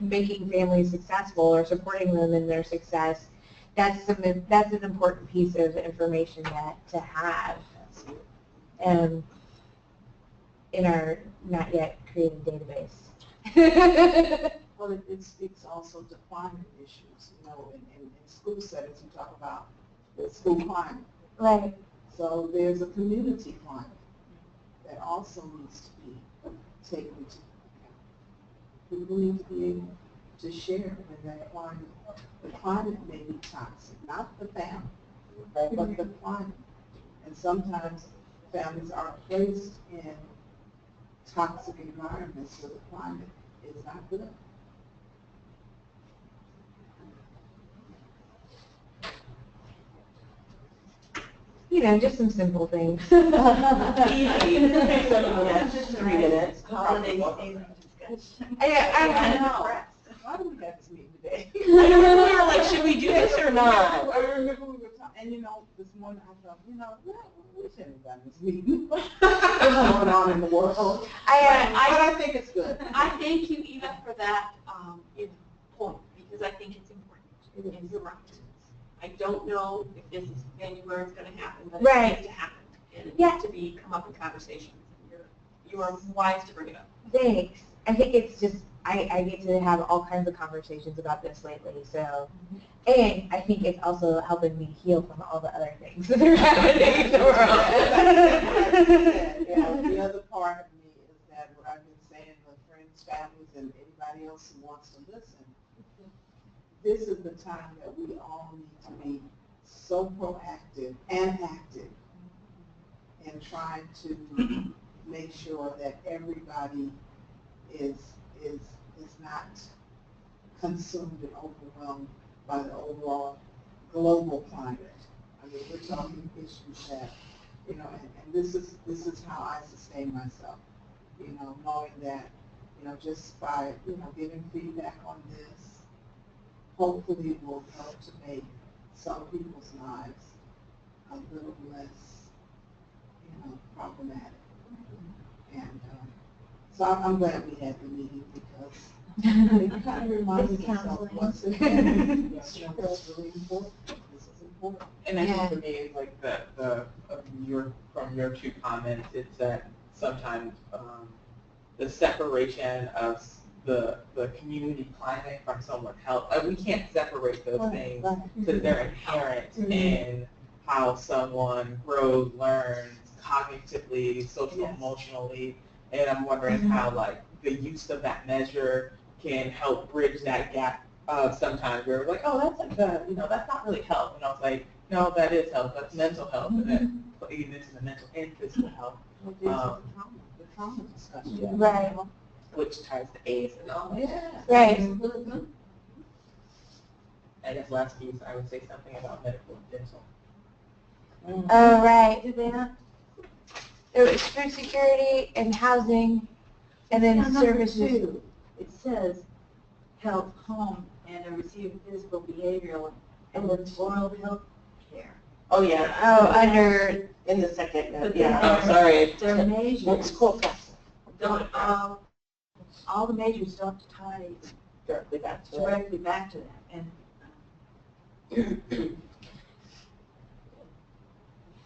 making families successful or supporting them in their success, that's an important piece of information to have in our not yet created database. Well, it speaks also to climate issues. In school settings, you talk about the school climate. Right. So there's a community climate that also needs to be taken into account. People need to be able to share in that climate. The climate may be toxic, not the family, right, but the climate. And sometimes families are placed in toxic environments where the climate is not good. Just some simple things. Easy. Just 3 minutes. Holiday season discussion. I know. Why do we have this meeting today? I remember we were like, should we do this or not? I remember we were talking, and this morning I thought, we shouldn't have done this meeting. What's going on in the world? But I think it's good. I thank you, Eva, for that point, because I think it's important. And you're right. I don't know if this is maybe where it's going to happen, but Right. it needs to happen. And it needs to come up in conversations. You are wise to bring it up. Thanks. I think it's just, I get to have all kinds of conversations about this lately, so, and I think it's also helping me heal from all the other things that are happening in the world. The other part of me is that what I've been saying to friends, families, and anybody else who wants to listen, this is the time that we all need to be so proactive and active in trying to make sure that everybody is not consumed and overwhelmed by the overall global climate. I mean, we're talking issues that, and this is how I sustain myself, knowing that, just by, giving feedback on this, hopefully it will help to make some people's lives a little less, problematic. And so I'm glad we had the meeting because it kind of reminds us of what's important. It's really important. This is important. And I think for me, it's like from your two comments, it's that sometimes the separation of the community climate from someone's health, we can't separate those things because they're inherent in how someone grows, learns cognitively, social, emotionally, and I'm wondering how the use of that measure can help bridge that gap sometimes where we're like, oh, that's that's not really health. And I was like, no, that is health. That's mental health. And then putting into the mental and physical health. The trauma discussion. Right. Which ties to AIDS and all that. Yeah. Right. I guess last piece, I would say something about medical and dental. Oh, right. There was food security and housing, and then services. It says health, home, and receive physical, behavioral, and oral health care. Oh, yeah. Oh, under, In the second, But yeah. then Oh, sorry. They're measures. It's cool. don't all the majors don't tie Directly back to it. directly back to that. And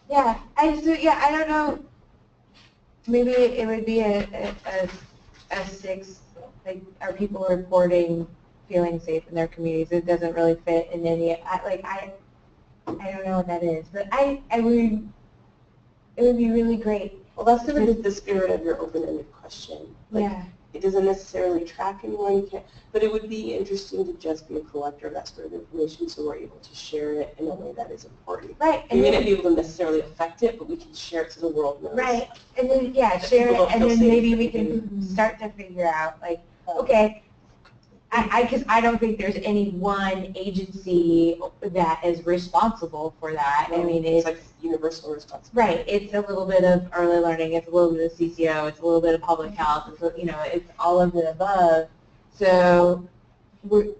Yeah, I don't know. Maybe it would be a 6. Like, are people reporting feeling safe in their communities? It doesn't really fit in any. I don't know what that is, but it would be really great. Well, that's sort of the spirit of your open-ended question. Like, Yeah. it doesn't necessarily track anyone, you can't, but it would be interesting to just be a collector of that sort of information so we're able to share it in a way that is important. Right. We may not be able to necessarily affect it, but we can share it so the world knows. Right. And then, yeah, That share people it, don't and feel then safe maybe that we we can start to figure out, like, okay, because I don't think there's any one agency that is responsible for that. I mean, it's like universal responsibility. right. It's a little bit of early learning. It's a little bit of CCO. It's a little bit of public health. It's, it's all of the above. So we're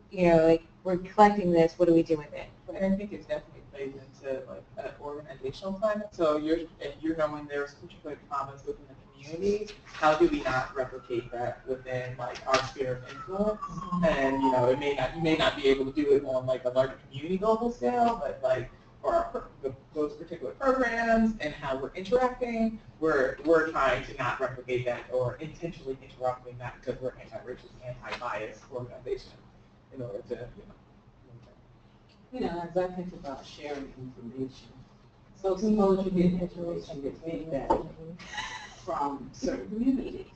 collecting this. What do we do with it? And I think it definitely plays into like an organizational plan. So if you're knowing there's particular comments within the community, how do we not replicate that within like our sphere of influence? And you may not be able to do it on like a larger community global scale, but like for those particular programs and how we're interacting, we're trying to not replicate that or intentionally interrupting that because we're anti-racist, anti-bias organization in order to As I think about sharing information, so suppose you get information, get feedback from certain communities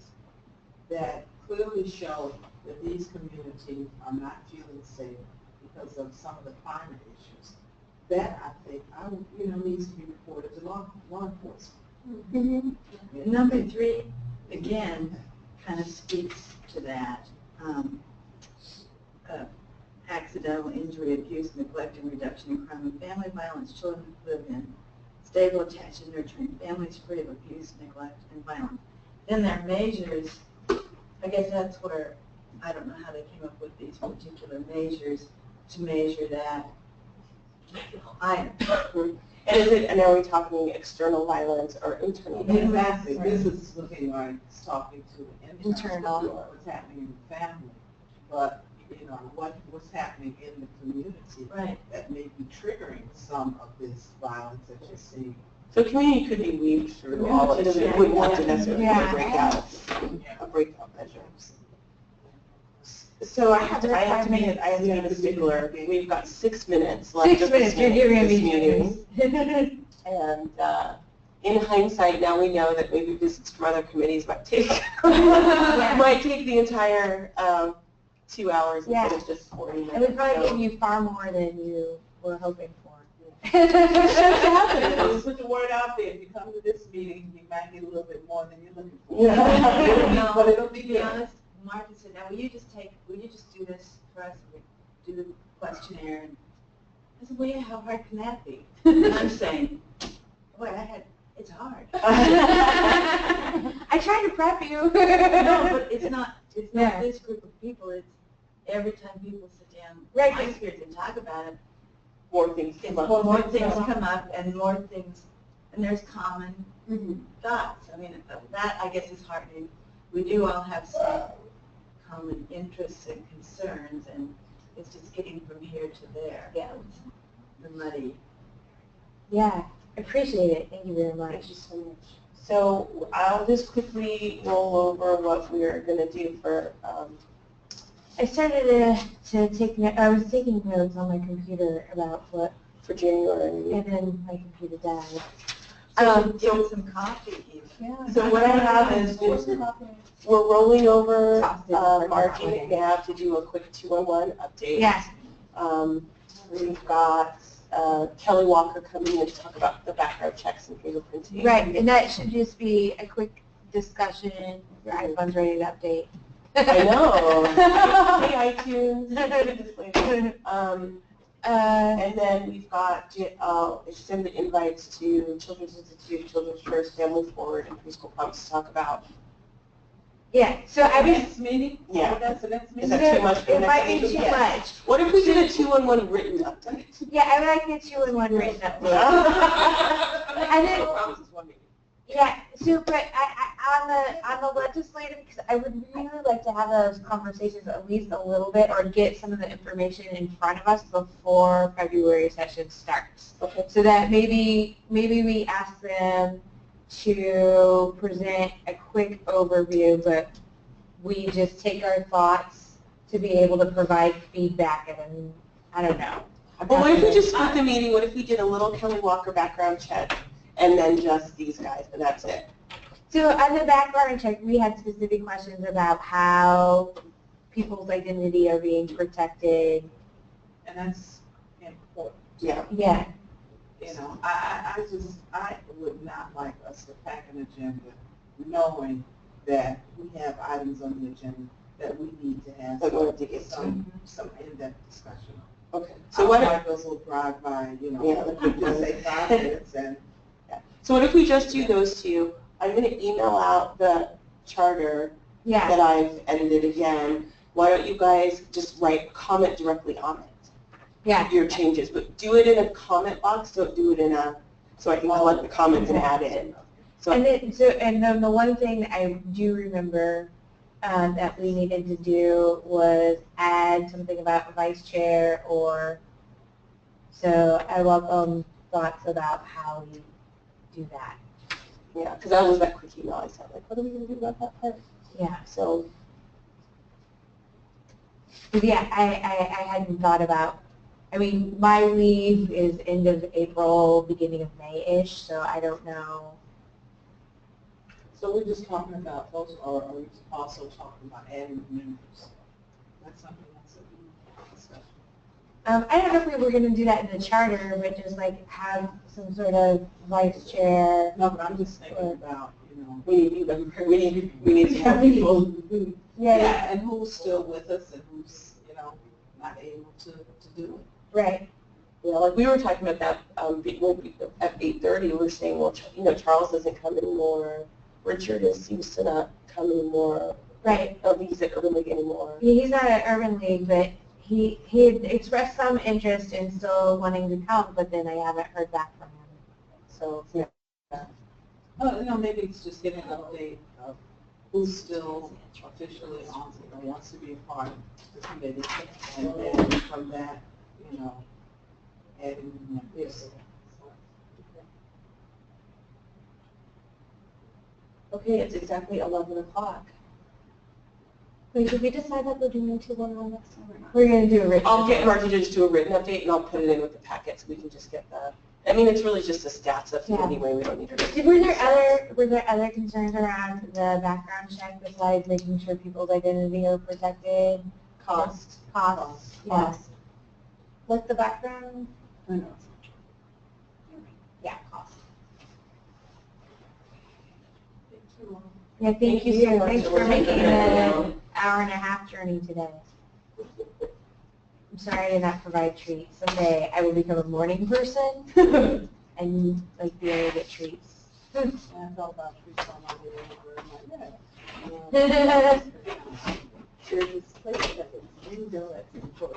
that clearly show that these communities are not feeling safe because of some of the climate issues. That, I think, needs to be reported to law enforcement. number 3, again, kind of speaks to that. Accidental injury, abuse, neglect, and reduction in crime and family violence. Children live in stable, attached, and nurturing families free of abuse, neglect, and violence. Then there are measures. I guess that's where I don't know how they came up with these particular measures to measure that item. And are we talking external violence or internal violence? Exactly. This is looking like it's talking to the Internal. what's happening in the family, but what's happening in the community Right. that may be triggering some of this violence that you're seeing. So community could be weaved through all of it. It wouldn't have to necessarily be a breakout measure. So I have to be a stickler. We've got 6 minutes left 6 of minutes. You're giving this me meeting. And in hindsight, now we know that maybe visits from other committees might take the entire 2 hours instead of just 40 minutes. It would probably give you far more than you were hoping for. Put the word out there. If you come to this meeting, you might get a little bit more than you're looking for. But it'll be To be good. honest, Martha said, now will you just do this for us, do the questionnaire? And I said, well, yeah, how hard can that be? And I'm saying, boy, it's hard. I tried to prep you. No, but it's not this group of people, it's every time people sit down, Right. my experience, and talk about it, More things come up. more things come up and more things, and there's common thoughts. I mean, that I guess is heartening. We do all have some common interests and concerns, and it's just getting from here to there. Yeah. The muddy. Yeah, appreciate it. Thank you very much. Thank you so much. So I'll just quickly roll over what we are going to do for. I started to take notes. I was taking notes on my computer about what, for January. and then my computer died. Give it some coffee. Yeah. So what I have is we're rolling over Margie McNabb to do a quick 211 update. Yes. We've got Kelly Walker coming in to talk about the background checks and fingerprinting. Right, and that should just be a quick discussion. Your iPhone's ready to update. I know. Hey iTunes. This later. And then we've got extended invites to Children's Institute, Children's First, Family Forward, and Preschool Pumps to talk about. Yeah, so I was. Next meeting? Yeah. That's the next meeting? Is that too much for It the might next be meeting? too much. What if we did a 211 written update? Yeah, I would like the 2-in-1 written up. And then, yeah, so, but on the legislative, because I would really like to have those conversations at least a little bit, or get some of the information in front of us before February session starts. Okay. So that maybe we ask them to present a quick overview, but we just take our thoughts to be able to provide feedback, and I don't know. Well, what if we just split the meeting? What if we did a little Kelly Walker background check and then just these guys, and that's it? So on the background check, we had specific questions about how people's identity are being protected. And that's important. Yeah. Yeah. You know, I would not like us to pack an agenda knowing that we have items on the agenda that we need to have That we have to get some in-depth discussion on. Okay. So So what if, like those little drive-by, you know, Yeah. just say 5 minutes and so what if we just do those two? I'm going to email out the charter Yeah. that I've edited again. Why don't you guys just comment directly on it? Yeah. Your changes, but do it in a comment box. Don't do it in a, so I can collect the comments and add in. So And then the one thing that I do remember that we needed to do was add something about vice chair, or so I welcome thoughts about how we do that. yeah, because that was that quick email I sent. Like, what are we going to do about that part? Yeah. So 'Cause, yeah, I hadn't thought about. I mean, my leave is end of April, beginning of May-ish, so I don't know. so we're just talking about those, or are we also talking about adding members? That's something that's a discussion. I don't know if we were going to do that in the charter, but just like have some sort of vice chair. No, but I'm just thinking about, you know, we need some more people. who, Yeah. and who's still with us and who's, you know, not able to do it. Right. Yeah, like we were talking about that at 8:30. We were saying, well, you know, Charles doesn't come anymore. Richard is used to not come anymore. Right. I don't think he's at Urban League anymore. He's not at Urban League, but he had expressed some interest in still wanting to come, but then I haven't heard back from him. So yeah. Oh, you know, maybe it's just getting an update of who's still officially on, or wants to be a part of the committee, and then from that, you know, adding this. Okay, it's exactly 11 o'clock. Wait, did we decide that we're doing 211 next time or not? We're going to do a written. I'll get Margie to just do a written update, and I'll put it in with the packet so we can just get the. I mean, it's really just a stats update Yeah. anyway. We don't need to. Were there other concerns around the background check besides making sure people's identity are protected? Cost. Costs. Yes. What's the background? I know. Yeah, cost. Yeah, thank Thank you you. so much. Thanks for making an hour and a half journey today. I'm sorry to not provide treats. Someday I will become a morning person and like be able to get treats. And I felt about treats on my way over, and like, there's this place that is mini donuts for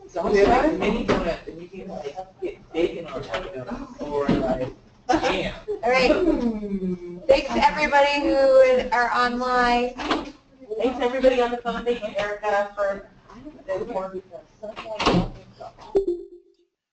so they're like mini donuts, and you can like get bacon or chocolate or like jam. All right. Thanks to everybody who are online. Thanks everybody on the phone. Thank you, Erica, for.